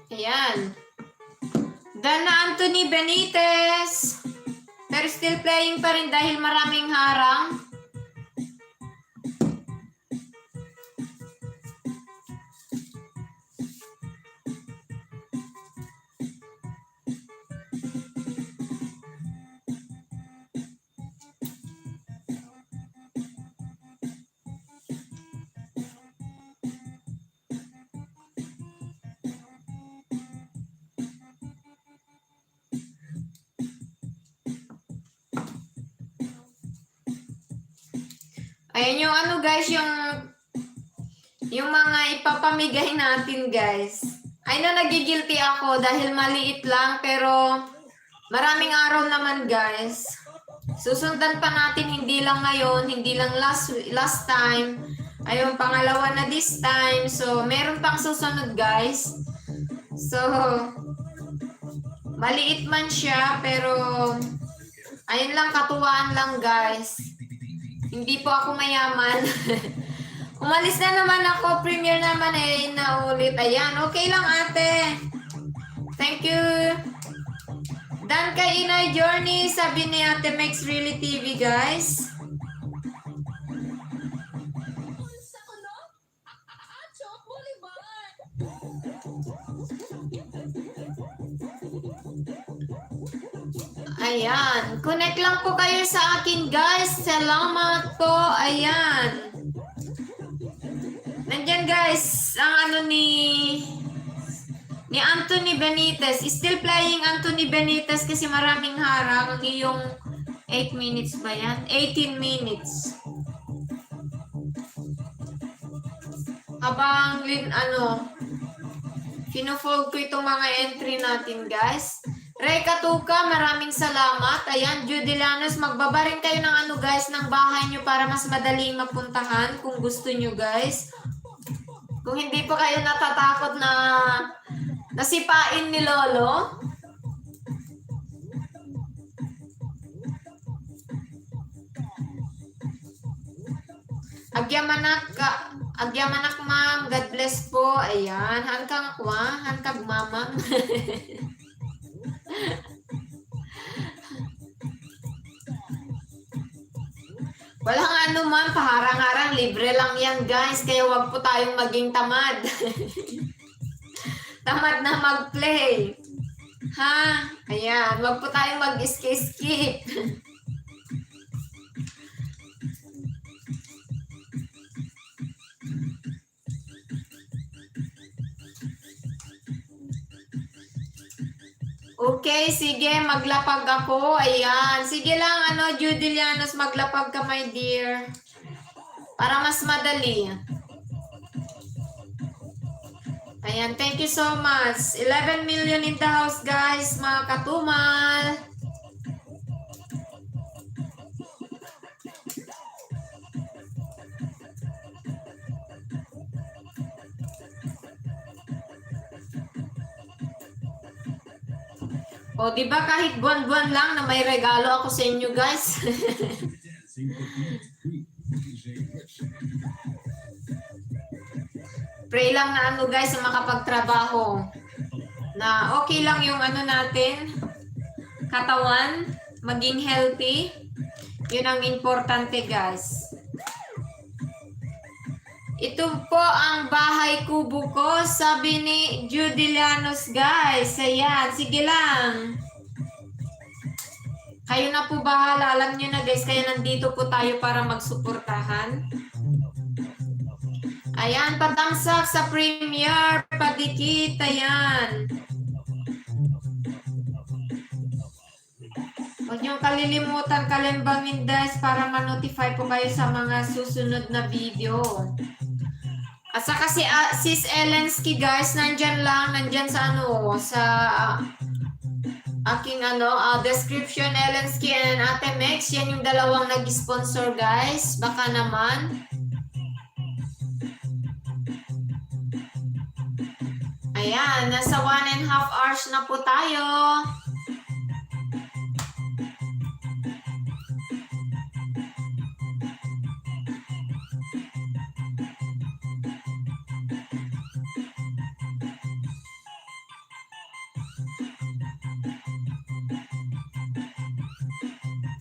Ayan. Dana Anthony Benitez. Pero still playing pa rin dahil maraming harang. Ayan yung ano, guys, yung mga ipapamigay natin, guys. I know nagigilty ako dahil maliit lang, pero maraming araw naman, guys. Susundan pa natin, hindi lang ngayon, hindi lang last time. Ayun, pangalawa na this time. So, meron pang susunod, guys. So, maliit man siya, pero ayun lang, katuwaan lang, guys. Hindi po ako mayaman. Umalis na naman ako. Premiere naman na ulit. Ayan. Okay lang, ate. Thank you. Dan kay Inay Journey. Sabi ni Ate Max Really TV, guys. Ayan. Connect lang po kayo sa akin, guys. Salamat po. Ayan. Nandyan, guys, ang ano ni Anthony Benitez. Still playing Anthony Benitez kasi maraming harang. Yung 8 minutes ba yan? 18 minutes. Habang, fino-fold ko itong mga entry natin, guys. Ray Katuka, maraming salamat. Ayan, Judy Llanos, magbaba rin kayo ng guys, ng bahay nyo para mas madaling mapuntahan kung gusto nyo, guys. Kung hindi pa kayo natatakot na nasipain ni Lolo. Agyamanak ma'am, God bless po. Ayan, hankang kwa, hankag mamam. Walang ma'am, paharang-harang, libre lang yan guys, kaya wag po tayong maging tamad. Tamad na mag-play. Ha? Ayan, wag po tayong mag-skip. Okay, sige, maglapag ako. Ayan. Sige lang, Judy Llanos, maglapag ka, my dear. Para mas madali. Ayan, thank you so much. 11 million in the house, guys, mga katumal. O, di ba kahit buwan-buwan lang na may regalo ako sa inyo, guys? Pray lang na guys, na makapagtrabaho. Na okay lang yung natin, katawan, maging healthy. Yun ang importante, guys. Ito po ang bahay kubo ko, sabi ni Judy Llanos, guys. Ayan, sige lang. Kayo na po bahala, alam nyo na guys, kaya nandito po tayo para magsuportahan. Ayan, patangsak sa Premier, padikit, ayan. Huwag niyong kalilimutan kalimbangin guys para ma-notify po kayo sa mga susunod na video. At saka si Sis Elensky guys, nandyan sa sa aking description, Elensky and Ate Mex, yan yung dalawang nag-sponsor guys, baka naman. Ayan, nasa 1.5 hours na po tayo.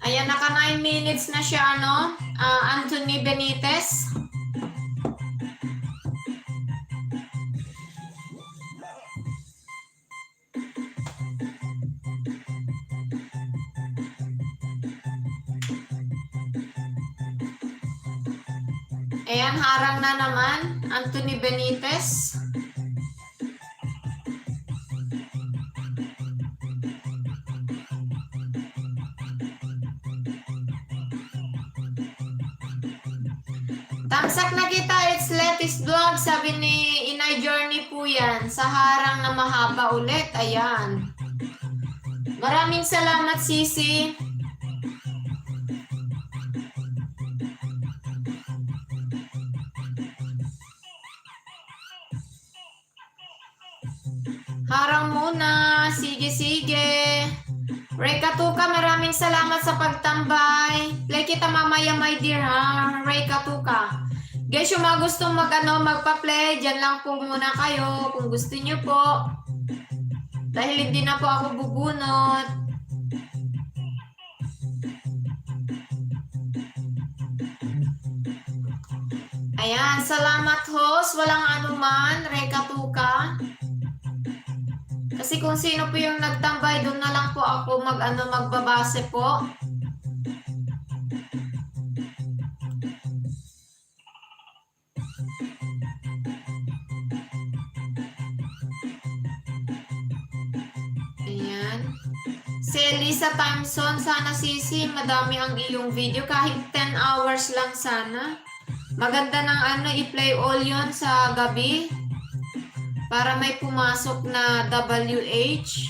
Ayan, naka 9 minutes na siya, Anthony Benitez. Ayan, harang na naman, Anthony Benitez. Tamsak na kita, it's Letty's Vlog. Sabi ni Inay Journey po yan. Sa harang na mahaba ulit. Ayan. Maraming salamat, Sisi. Harang muna. Sige, sige. Ray Katuka, maraming salamat sa pagtambay. Play kita mamaya, my dear, ha? Ray Katuka. Guys, yung mga gustong magpa-play, dyan lang po muna kayo kung gusto nyo po. Dahil hindi na po ako bubunot. Ayan, salamat host. Walang anuman, Ray Katuka. Kasi kung sino po yung nagtambay, doon na lang po ako magbabase po. Ayan. Si Elisa Timeson, sana Sisi, madami ang iyong video. Kahit 10 hours lang sana. Maganda ng i-play all yon sa gabi. Para may pumasok na WH.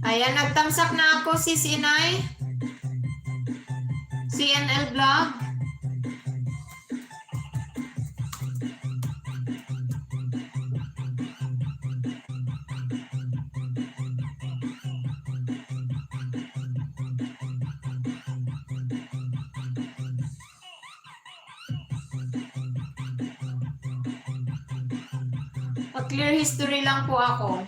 Ayan, nagtamsak na ako si Sinay. CNL Vlog. Pa-clear history lang po ako.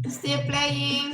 Still playing.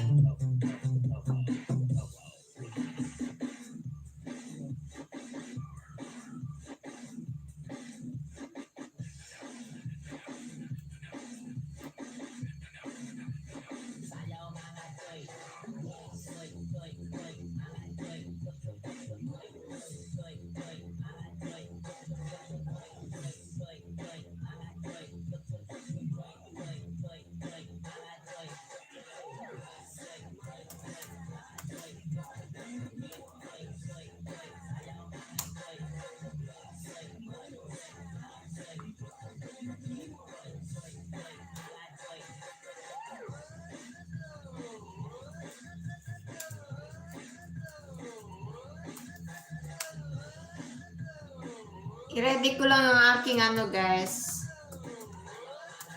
I-ready ko lang ang aking guys.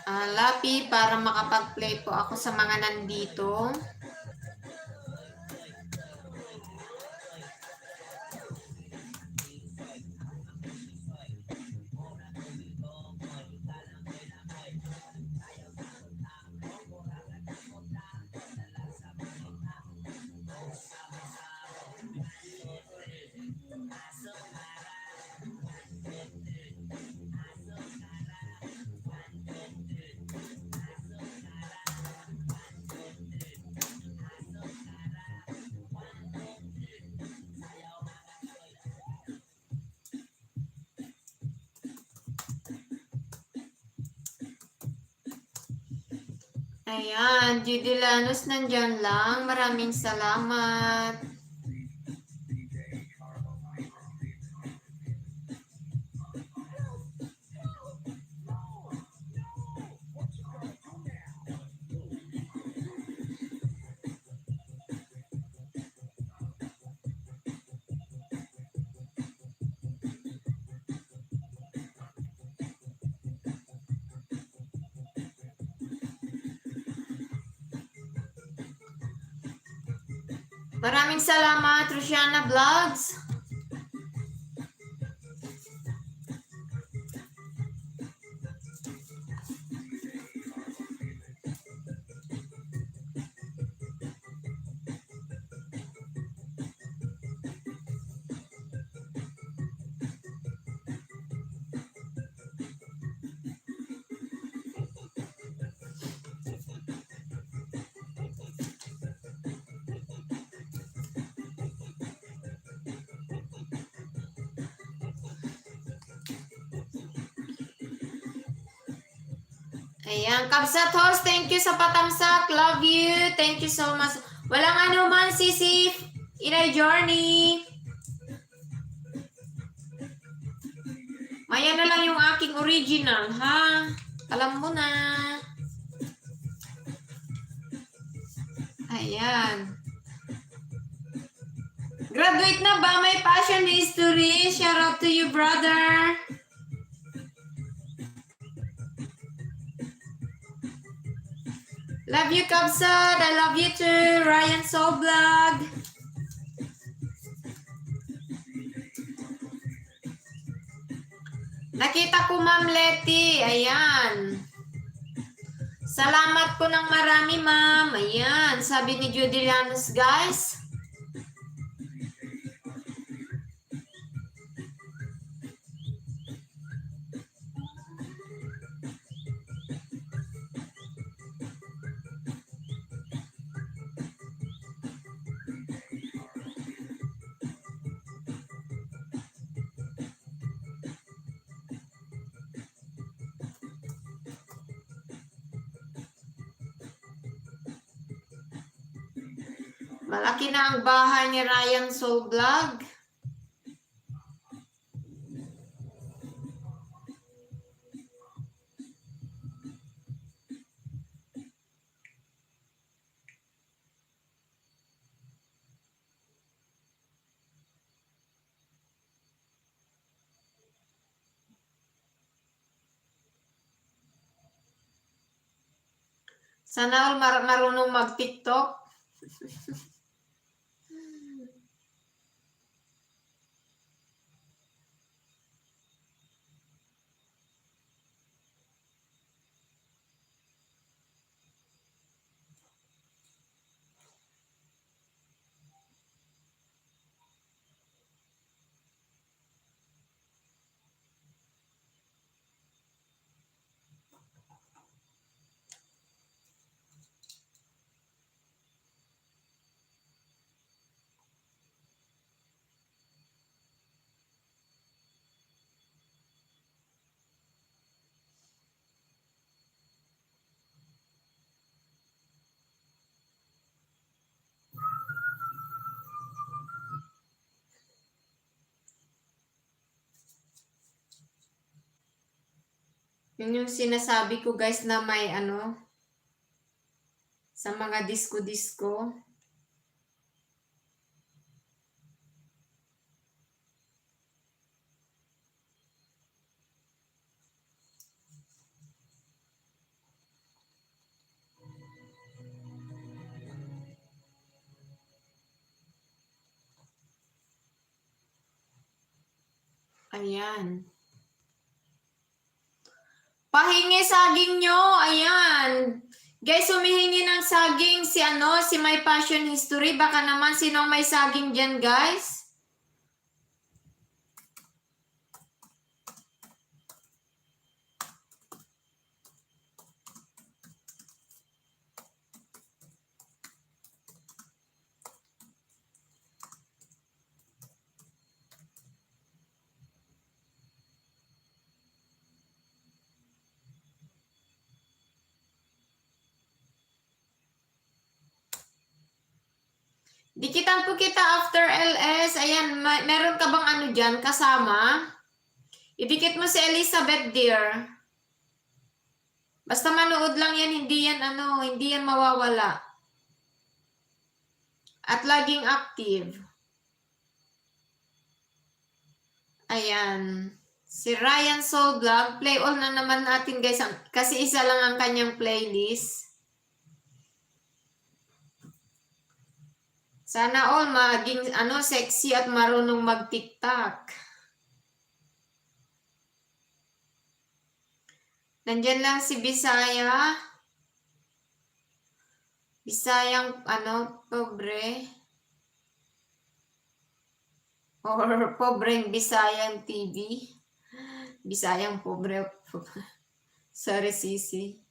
Lapi para makapag-play po ako sa mga nandito. Ayan, Judy Lanus nandyan lang. Maraming salamat. Maraming salamat, Rosiana Vlogs. Ayan, Kabsat Host, thank you sa patamsak. Love you. Thank you so much. Walang anuman, Sisi. Inay Journey. Maya na lang yung aking original, ha? Alam mo na. Ayan. Graduate na ba? May passion history. Shout out to you, brother. Love you, Kabsat. I love you too. Ryan Soul Vlog. Nakita ko, Ma'am Letty. Ayan. Salamat po ng marami, Ma'am. Ayan. Sabi ni Judy Llanos, guys. Malaki na ang bahay ni Ryan Soul Vlog. Sana all marunong mag-TikTok. Yun yung sinasabi ko, guys, na may ano, sa mga disco-disco. Ayan. Pahingi saging nyo. Ayan. Guys, humihingi ng saging si si My Passion History. Baka naman sinong may saging dyan, guys? Dikitan po kita after LS. Ayan, meron ka bang ano dyan kasama? Idikit mo si Elizabeth, dear. Basta manood lang yan, hindi yan mawawala. At laging active. Ayan. Si Ryan Soul Vlog. Play all na naman natin, guys. Kasi isa lang ang kanyang playlist. Sana all maging sexy at marunong mag-TikTok. Nandyan lang si Bisaya. Bisayang pobre. Or pobreng Bisayang TV. Bisayang pobre. Sorry, Sisi.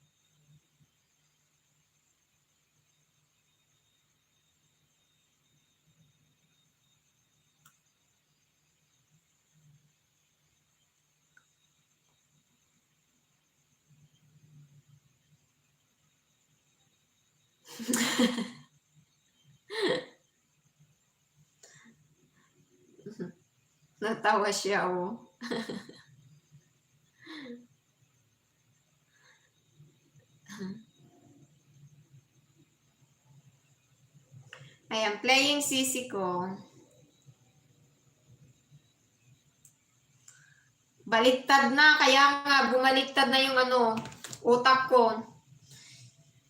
Natawa siya, oh. Ayan, playing sisi ko. Baliktad na, kaya nga bumaliktad na yung utak ko.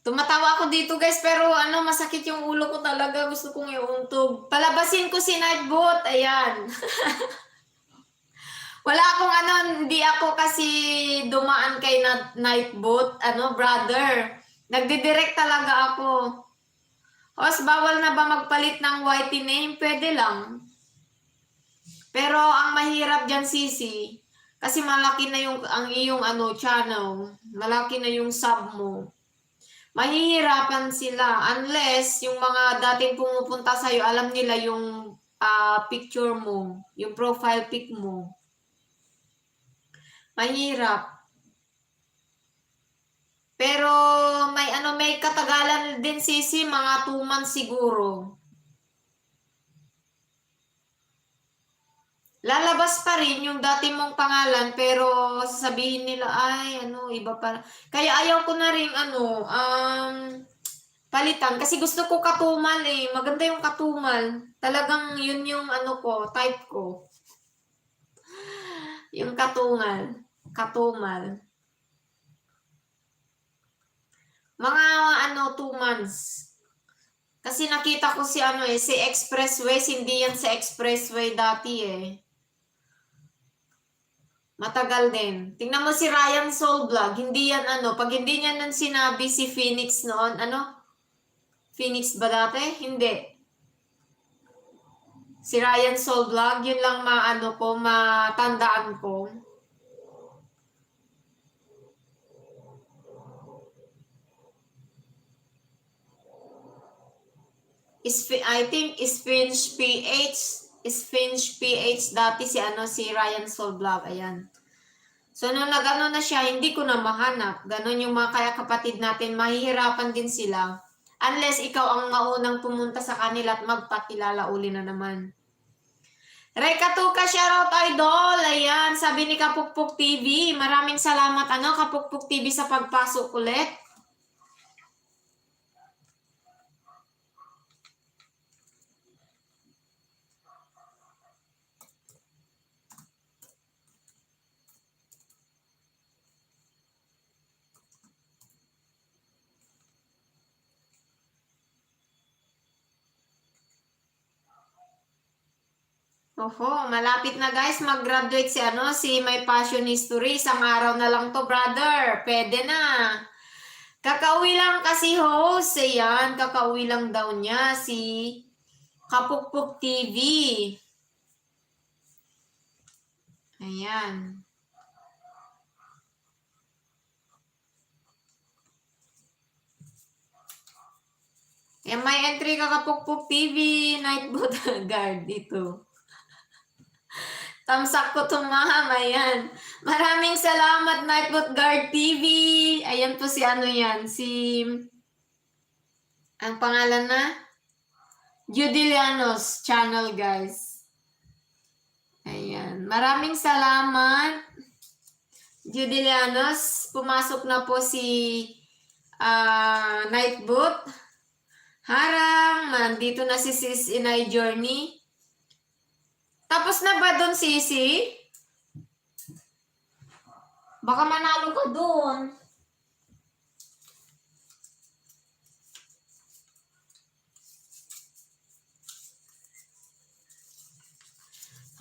Tumatawa ako dito guys, pero ano, masakit yung ulo ko talaga. Gusto kong iuntog. Palabasin ko si Nightbot. Ayan. Wala akong ano, hindi ako kasi dumaan kay Nightbot, ano, brother. Nagdidirect talaga ako. Os, bawal na ba magpalit ng YT name? Pwede lang. Pero ang mahirap dyan, Sisi, kasi malaki na yung ang iyong ano channel, malaki na yung sub mo. Mahihirapan sila unless yung mga dating pumupunta sa'yo, alam nila yung picture mo, yung profile pic mo. Mahirap. Pero may katagalan din Sisi, mga 2 months siguro. Lalabas pa rin yung dati mong pangalan pero sasabihin nila ay ano iba pa. Kaya ayaw ko na ring palitan kasi gusto ko katumal eh. Maganda yung katumal. Talagang yun yung ano ko, type ko. Yung katumal. Mga 2 months. Kasi nakita ko si si Expressway, hindi yan sa Expressway dati eh. Matagal din. Tingnan mo si Ryan Soul Vlog. Hindi yan pag hindi niya nun sinabi si Phoenix noon, Phoenix ba dati? Hindi. Si Ryan Soul Vlog, yun lang matandaan ko. I think Sphinx PH dati si Ryan Soul Vlog, ayan. So nung nag-ano na siya, hindi ko na mahanap. Ganon yung mga kaya kapatid natin, mahihirapan din sila. Unless ikaw ang maunang pumunta sa kanila at magpakilala uli na naman. Reka Tuka, shoutout idol. Ayan, sabi ni Kapukpuk TV. Maraming salamat Kapukpuk TV sa pagpasok ulit. Oho, malapit na guys, mag-graduate si My Passion History. Isang araw na lang to, brother. Pwede na. Kakauwi lang kasi host. Ayan, kakauwi lang daw niya si Kapukpuk TV. Ayan. Ayan, may entry ka Kapukpuk TV. Nightbot guard dito. Tamsak ko tumaham, ayan. Maraming salamat, Nightbot Guard TV. Ayan po ang pangalan na? Judilianos channel, guys. Ayan. Maraming salamat, Judilianos. Pumasok na po si Nightbot. Harang, nandito na si Sis Inay Journey. Tapos na ba doon, Sisi? Baka manalo ka doon.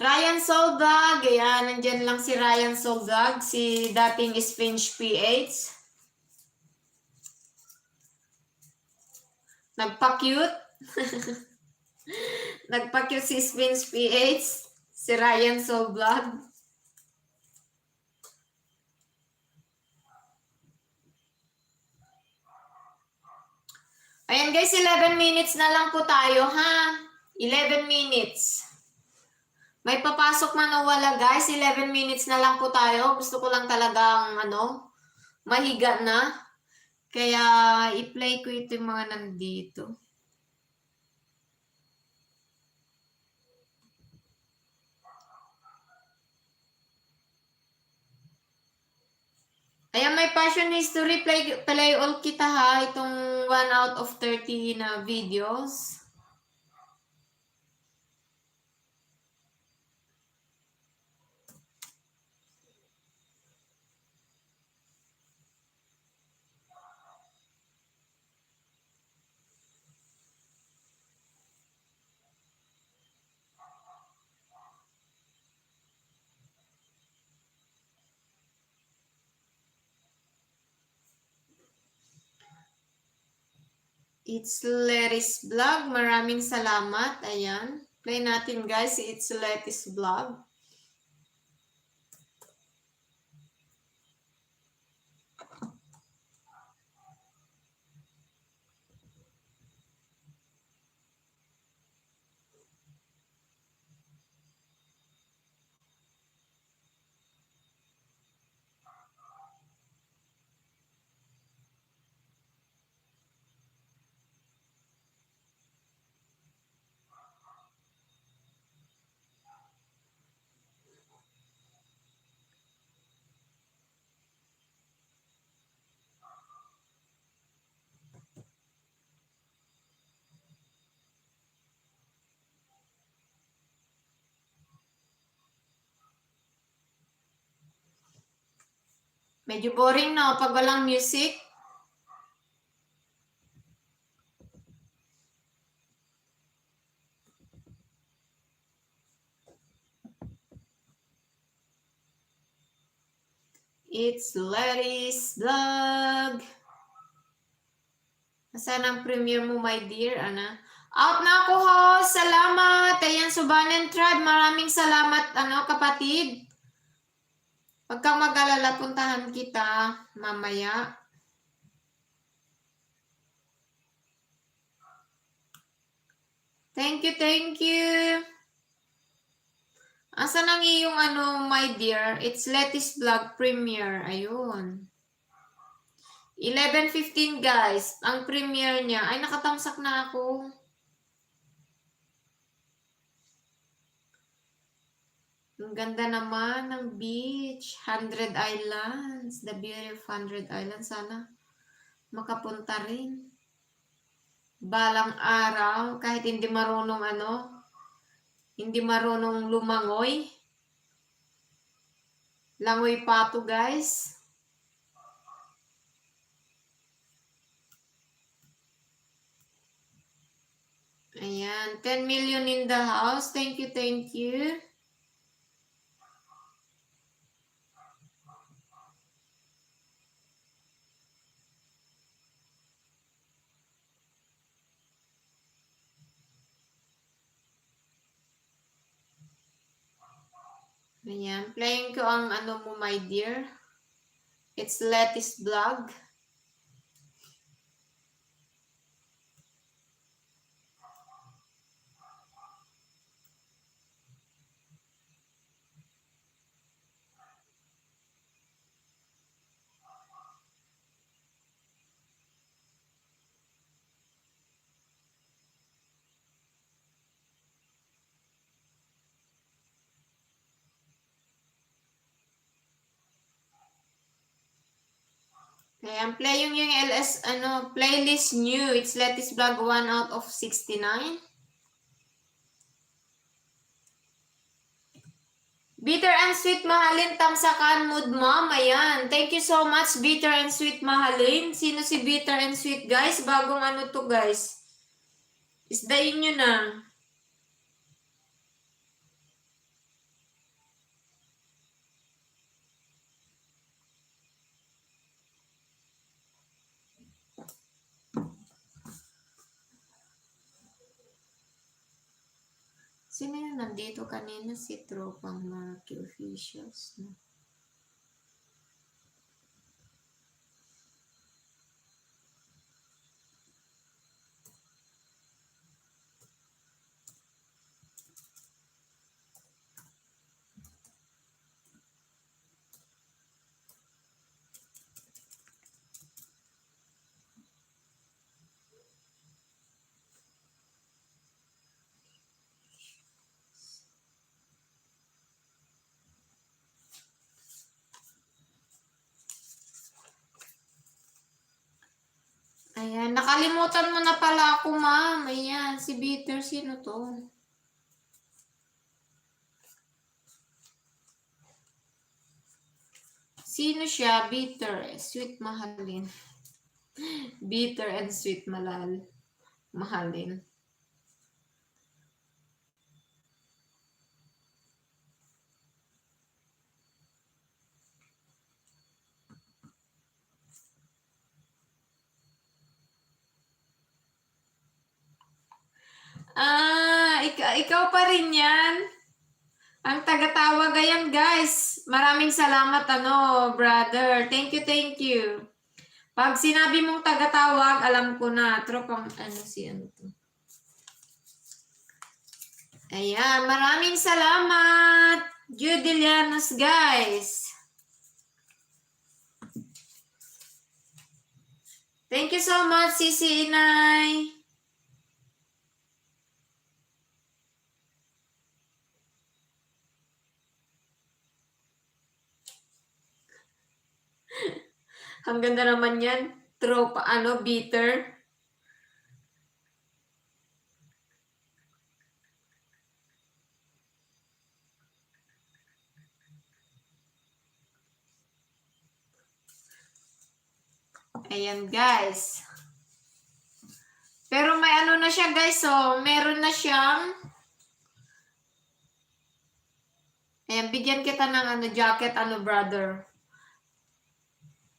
Ryan Soul Vlog. Ayan, nandyan lang si Ryan Soul Vlog. Si dating Sphinx PH. Nagpa-cute. Nagpa-cute si Sphinx PH. Si Ryan Soul Vlog. Ayan guys, 11 minutes na lang po tayo ha. 11 minutes. May papasok man o wala guys, 11 minutes na lang po tayo. Gusto ko lang talagang mahiga na. Kaya i-play ko ito yung mga nandito. Ayan, may passion history. Play all kita ha. Itong 1 out of 30 na videos. It's Letty's Vlog. Maraming salamat. Ayan. Play natin guys. It's Letty's Vlog. Medyo boring no pag walang music. It's Letty's Vlog. Nasaan ang premiere mo, my dear? Ana? Out na ako, host. Salamat. Ayan, Subanen Tribe. Maraming salamat, kapatid. Pag kang mag-alala, puntahan kita mamaya. Thank you, thank you. Asan ang iyong my dear? It's Letty's Vlog premiere. Ayun. 11:15 guys. Ang premiere niya. Ay, nakatamsak na ako. Ang ganda naman ng beach. 100 Islands. The beauty of 100 Islands. Sana makapunta rin. Balang araw. Kahit hindi marunong hindi marunong lumangoy. Langoy pato guys. Ayan. 10 million in the house. Thank you, thank you. Ayan. Playing ko ang mo, my dear. It's Letty's Vlog. Ayan, playing yung playlist new. It's Letty's Vlog 1 out of 69. Bitter and Sweet Mahalin, tamsakan mood mom. Ayan, thank you so much Bitter and Sweet Mahalin. Sino si Bitter and Sweet guys? Bagong to guys. Isdayin nyo na. Sino yun? Nandito kanina si Tropang Marky Officials. No? Ayan, nakalimutan mo na pala ako, ma'am. Ayan, si Bitter, sino to? Sino siya? Bitter, Sweet Mahalin. Bitter and Sweet Mahalin. Ikaw pa rin yan. Ang tagatawag ayan, guys. Maraming salamat, brother. Thank you, thank you. Pag sinabi mong tagatawag, alam ko na. Tropang, to. Ayan, maraming salamat. Judilianos, guys. Thank you so much, Sisi Inay. Ang ganda naman yan. Tropa, bitter. Ayan, guys. Pero may na siya, guys, meron na siyang ayan, bigyan kita ng jacket, brother.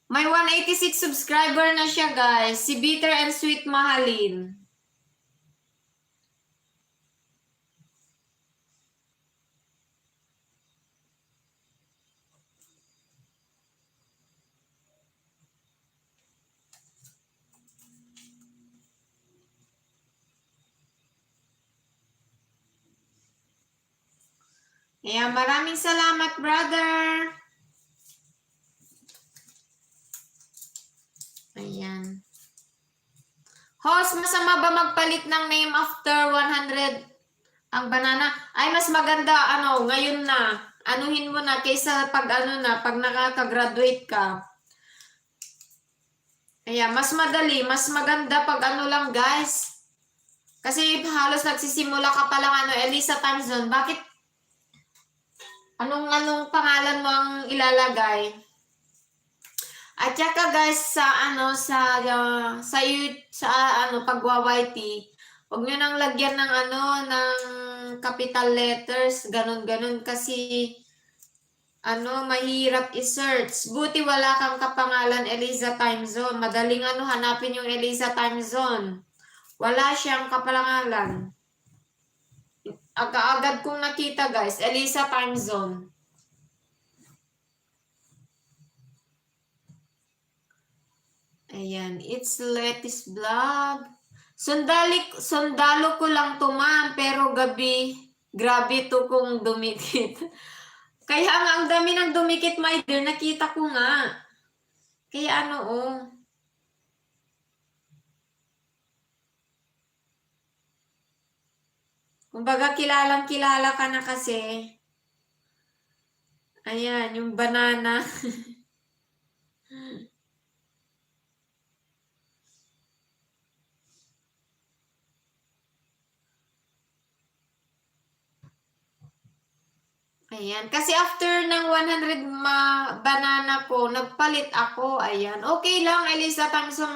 May 186 subscriber na siya, guys. Si Bitter and Sweet Mahalin. Ayan, maraming salamat, brother. Ayan. Host, masama ba magpalit ng name after 100 ang banana? Ay, mas maganda, ngayon na. Anuhin mo na kaysa pag pag nakaka-graduate ka. Ayan, mas madali, mas maganda pag lang, guys. Kasi halos nagsisimula ka pa lang, Elisa Timezone. Bakit? Anong pangalan mo ang ilalagay? At saka guys pagwa-YT, huwag niyo nang lagyan ng ng capital letters, ganun kasi mahirap i-search. Buti wala kang kapangalan Elisa Timezone. Madaling hanapin yung Elisa Timezone. Wala siyang kapangalan. Agad kong nakita, guys, Elisa Timezone. Ayan, it's latest vlog. Sundalo ko lang to, ma'am, pero grabe to kung dumikit. Kaya nga, ang dami ng dumikit, my dear, nakita ko nga. Kaya Kumbaga, kilalang-kilala ka na kasi. Ayan, yung banana. Ayan. Kasi after ng 100 banana ko, nagpalit ako. Ayan. Okay lang, Elisa Thompson,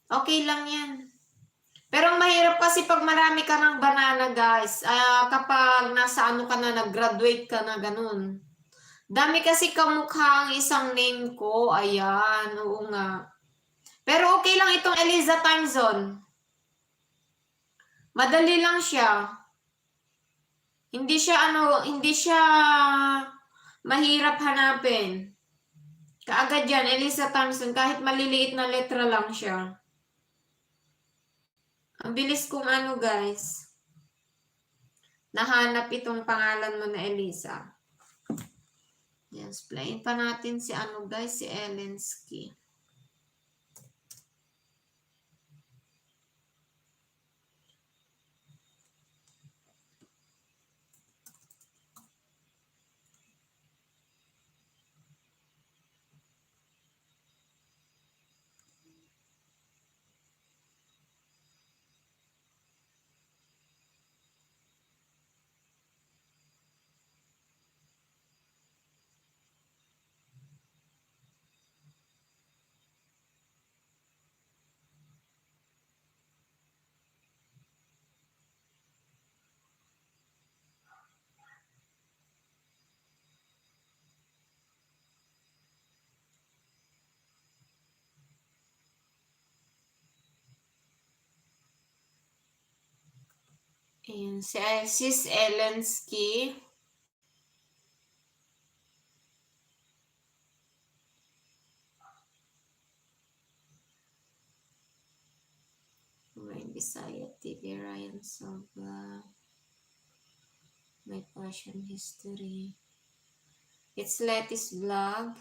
okay lang yan. Pero ang mahirap kasi pag marami ka ng banana, guys. Kapag nasa ka na, nag-graduate ka na, ganun. Dami kasi kamukha ang isang name ko. Ayan, oo nga. Pero okay lang itong Elisa Timezone. Madali lang siya. Hindi siya mahirap hanapin. Kaagad yan, Elisa Thompson, kahit maliliit na letra lang siya. Ang bilis kong guys. Nahanap itong pangalan mo na Elisa. Yan, explain pa natin si guys, si Elensky. Ayan, si Sis Elensky. May Bisaya TV, Ryan Sobla. My passion history. It's Letty's vlog.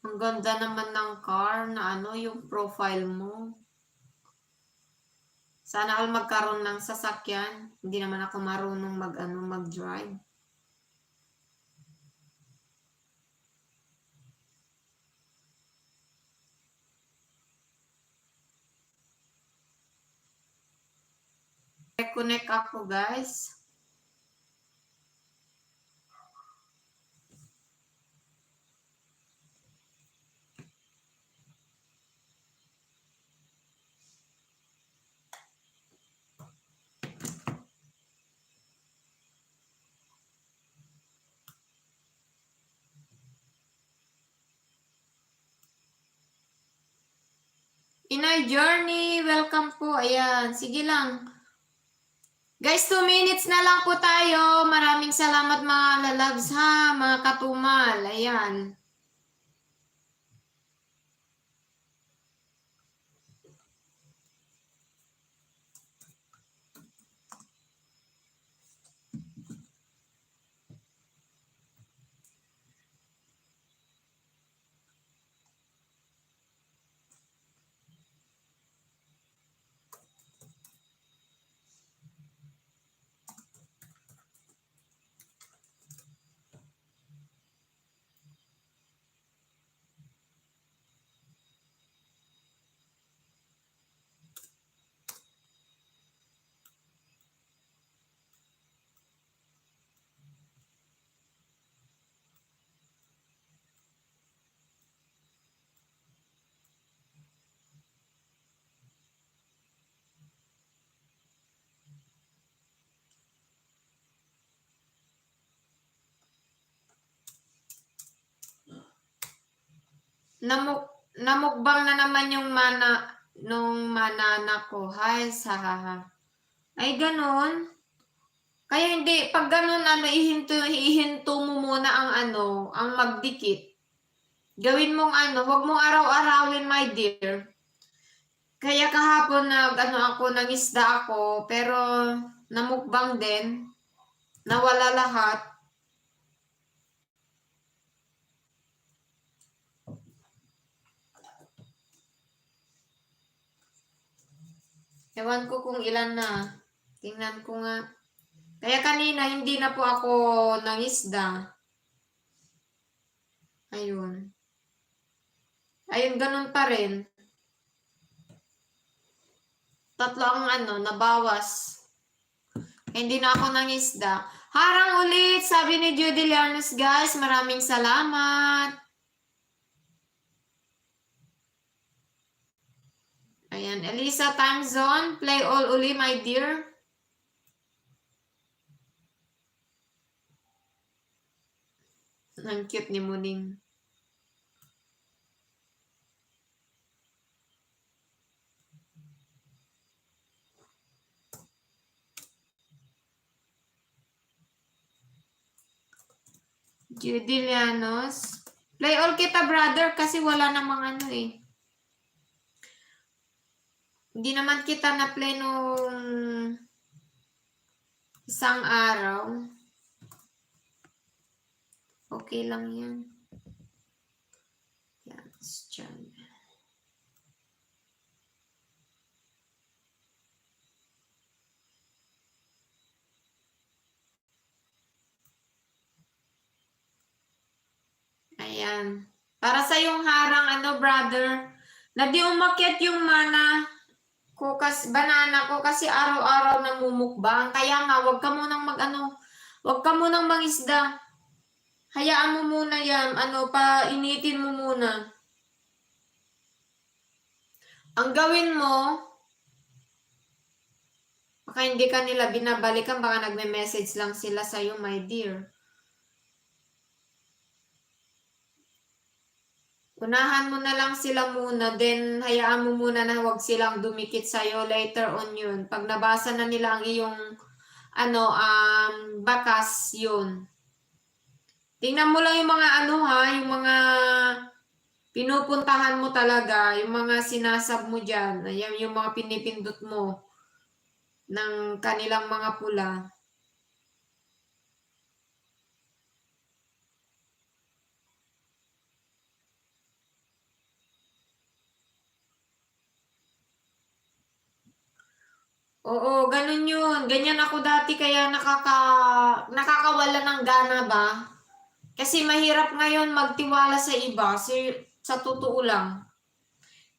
Ang ganda naman ng car na ano, yung profile mo. Sana all magkaroon ng sasakyan. Hindi naman ako marunong mag-drive. Reconnect ako, guys. Inay Journey, welcome po. Ayan, sige lang. Guys, 2 minutes na lang po tayo. Maraming salamat mga lalags ha, mga katumal. Ayan. Namukbang na naman yung manana ko. Hay, sahaha. Ay, ganun. Kaya hindi, pag ganun, ihinto mo muna ang magdikit. Gawin mong wag mong araw-arawin, my dear. Kaya kahapon nangisda ako, pero namukbang din. Nawala lahat. Ewan ko kung ilan na. Tingnan ko nga. Kaya kanina, hindi na po ako nangisda. Ayun. Ayun, ganun pa rin. 3 ang nabawas. Hindi na ako nangisda. Harang ulit, sabi ni Judy Llanos, guys. Maraming salamat. Ayan, Elisa Time Zone. Play all uli, my dear. Ang cute ni Muning. Judy Llanos. Play all kita, brother, kasi wala namang Hindi naman kita na-play nung isang araw. Okay lang yan. Yan, dyan. Ayan. Para sa yung harang, brother, na di umakyat yung mana ko, banana ko, kasi araw-araw namumukbang. Kaya nga, wag ka munang wag ka munang mangisda. Hayaan mo muna yan, painitin mo muna. Ang gawin mo, baka hindi ka nila binabalikan, baka nagme-message lang sila sa'yo, my dear. Unahan mo na lang sila muna, then hayaan mo muna na huwag silang dumikit sa'yo later on yun. Pag nabasa na nila ang iyong bakas yun. Tingnan mo lang yung mga yung mga pinupuntahan mo talaga, yung mga sinasab mo dyan, ayan, yung mga pinipindot mo ng kanilang mga pula. Oo, ganun yun. Ganyan ako dati kaya nakakawala ng gana ba? Kasi mahirap ngayon magtiwala sa iba, sa totoo lang.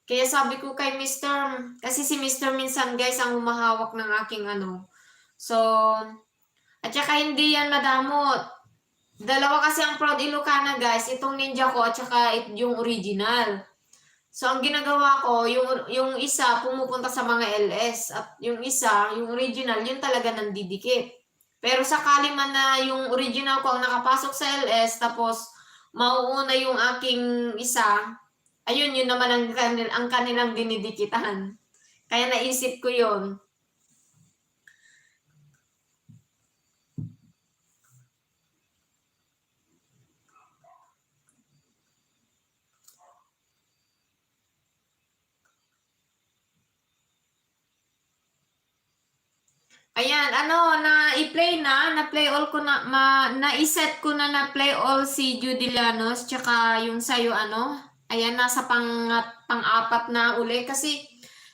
Kaya sabi ko kay Mr. Kasi si Mr. minsan guys ang humahawak ng aking So, at saka hindi yan madamot. Dalawa kasi ang Proud Ilocana guys, itong ninja ko at saka yung original. So, ang ginagawa ko, yung isa pumupunta sa mga LS at yung isa, yung original, yun talaga nandidikit. Pero sakali man na yung original ko ang nakapasok sa LS, tapos mauuna yung aking isa, ayun, yun naman ang kanilang dinidikitan. Kaya naisip ko yun. Ayan, na-play na-play all ko na-iset ko na-play all si Judy Llanos, tsaka yung sa'yo ayan, nasa pang-apat na uli. Kasi,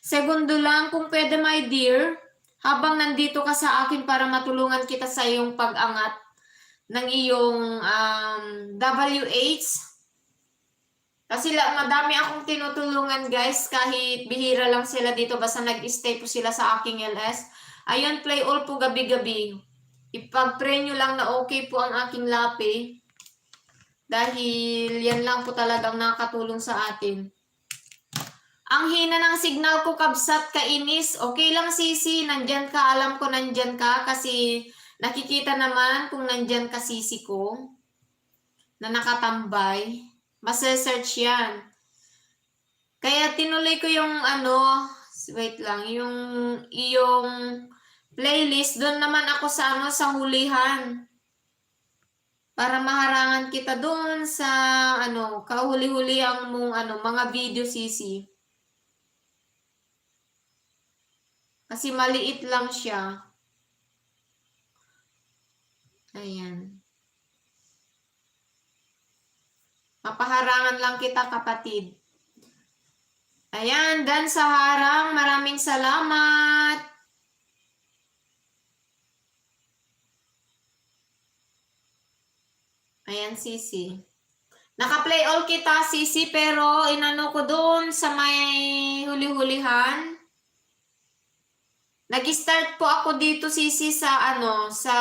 segundo lang, kung pwede my dear, habang nandito ka sa akin para matulungan kita sa iyong pag-angat ng iyong WH. Kasi madami akong tinutulungan guys, kahit bihira lang sila dito, basta nag-stay po sila sa aking LS. Ayun, play all po gabi-gabi. Ipag-pray nyo lang na okay po ang aking lapi. Dahil yan lang po talagang nakatulong sa atin. Ang hina ng signal ko, kabsat, kainis. Okay lang, Sisi. Nandyan ka. Alam ko nandyan ka. Kasi nakikita naman kung nandyan ka, Sisi ko. Na nakatambay. Masa-search yan. Kaya tinuloy ko yung wait lang, yung playlist, doon naman ako sa hulihan. Para maharangan kita doon sa kahuli-hulihan mong mga video, Sisi. Kasi maliit lang siya. Ayan. Mapaharangan lang kita, kapatid. Ayan, Dan sa harang, maraming salamat. Ayan, Sisi. Naka-play all kita, Sisi, pero ko doon sa may huli-hulihan. Nag-start po ako dito, Sisi, sa sa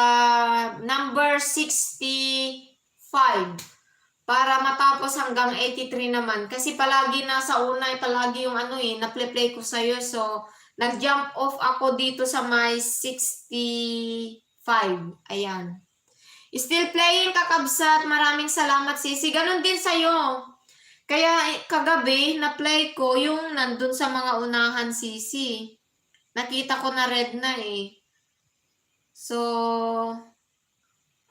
number 65. Para matapos hanggang 83 naman. Kasi palagi nasa una, palagi yung na-play ko sa'yo. So, nag-jump off ako dito sa may 65. Ayan. Still playing, kakabsat. Maraming salamat, Sisi. Ganon din sa'yo. Kaya kagabi, na-play ko yung nandun sa mga unahan, Sisi. Nakita ko na red na eh. So,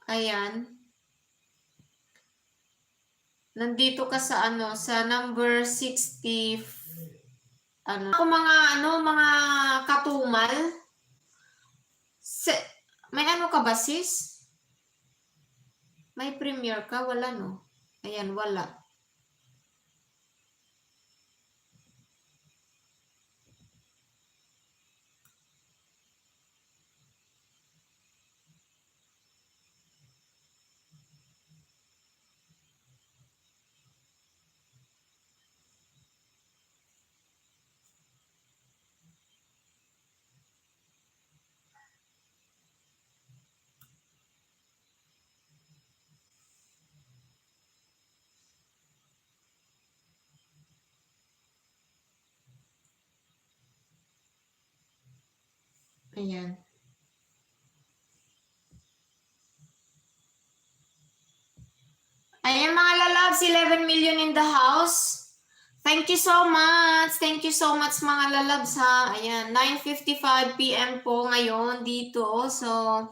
ayan. Nandito ka sa sa number 60. Ako mga katumal. May ka ba, sis? May premiere ka? Wala, no? Ayan, wala. Ayan. Ayan mga lalabs, 11 million in the house. Thank you so much. Thank you so much mga lalabs ha. Ayan, 9:55 PM po ngayon dito. So,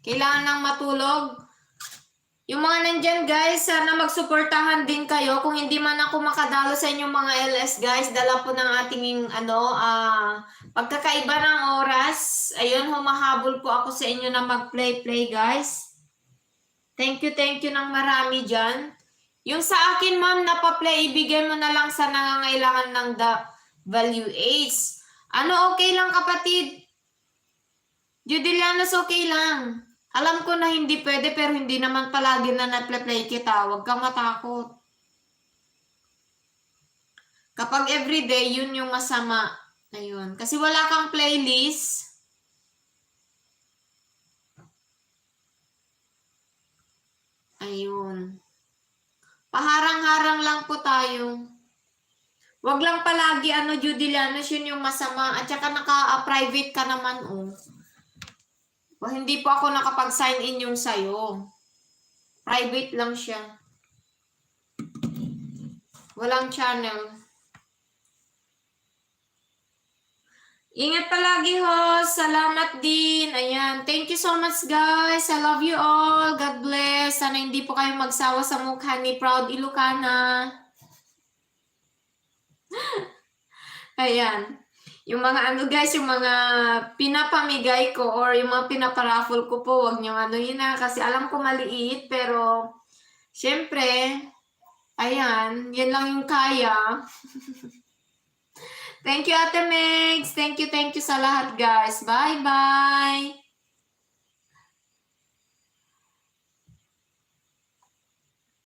kailangan nang matulog. Yung mga nandyan guys, sana magsuportahan din kayo. Kung hindi man ako makadalo sa inyong mga LS guys, dala po ng ating pagkakaiba ng oras. Ayun, humahabol po ako sa inyo na mag-play guys. Thank you ng marami dyan. Yung sa akin ma'am, napaplay, ibigay mo na lang sa nangangailangan ng WH. Ano, okay lang kapatid? Judilianos, okay lang. Alam ko na hindi pwede pero hindi naman palagi na na-play kita. Huwag kang matakot. Kapag everyday, yun yung masama. Ayun. Kasi wala kang playlist. Ayun. Paharang-harang lang po tayo. Huwag lang palagi Judilianos, yun yung masama. At saka naka-private ka naman hindi po ako nakapag-sign in yung sa'yo. Private lang siya. Walang channel. Ingat palagi host. Salamat din. Ayan. Thank you so much guys. I love you all. God bless. Sana hindi po kayo magsawa sa mukha ni Proud Ilocana. Ayan. Yung mga guys, yung mga pinapamigay ko or yung mga pinaparaffle ko po, wag niyo yun kasi alam ko maliit pero syempre, ayan, yan lang yung kaya. Thank you Ate Megs. Thank you sa lahat guys. Bye-bye.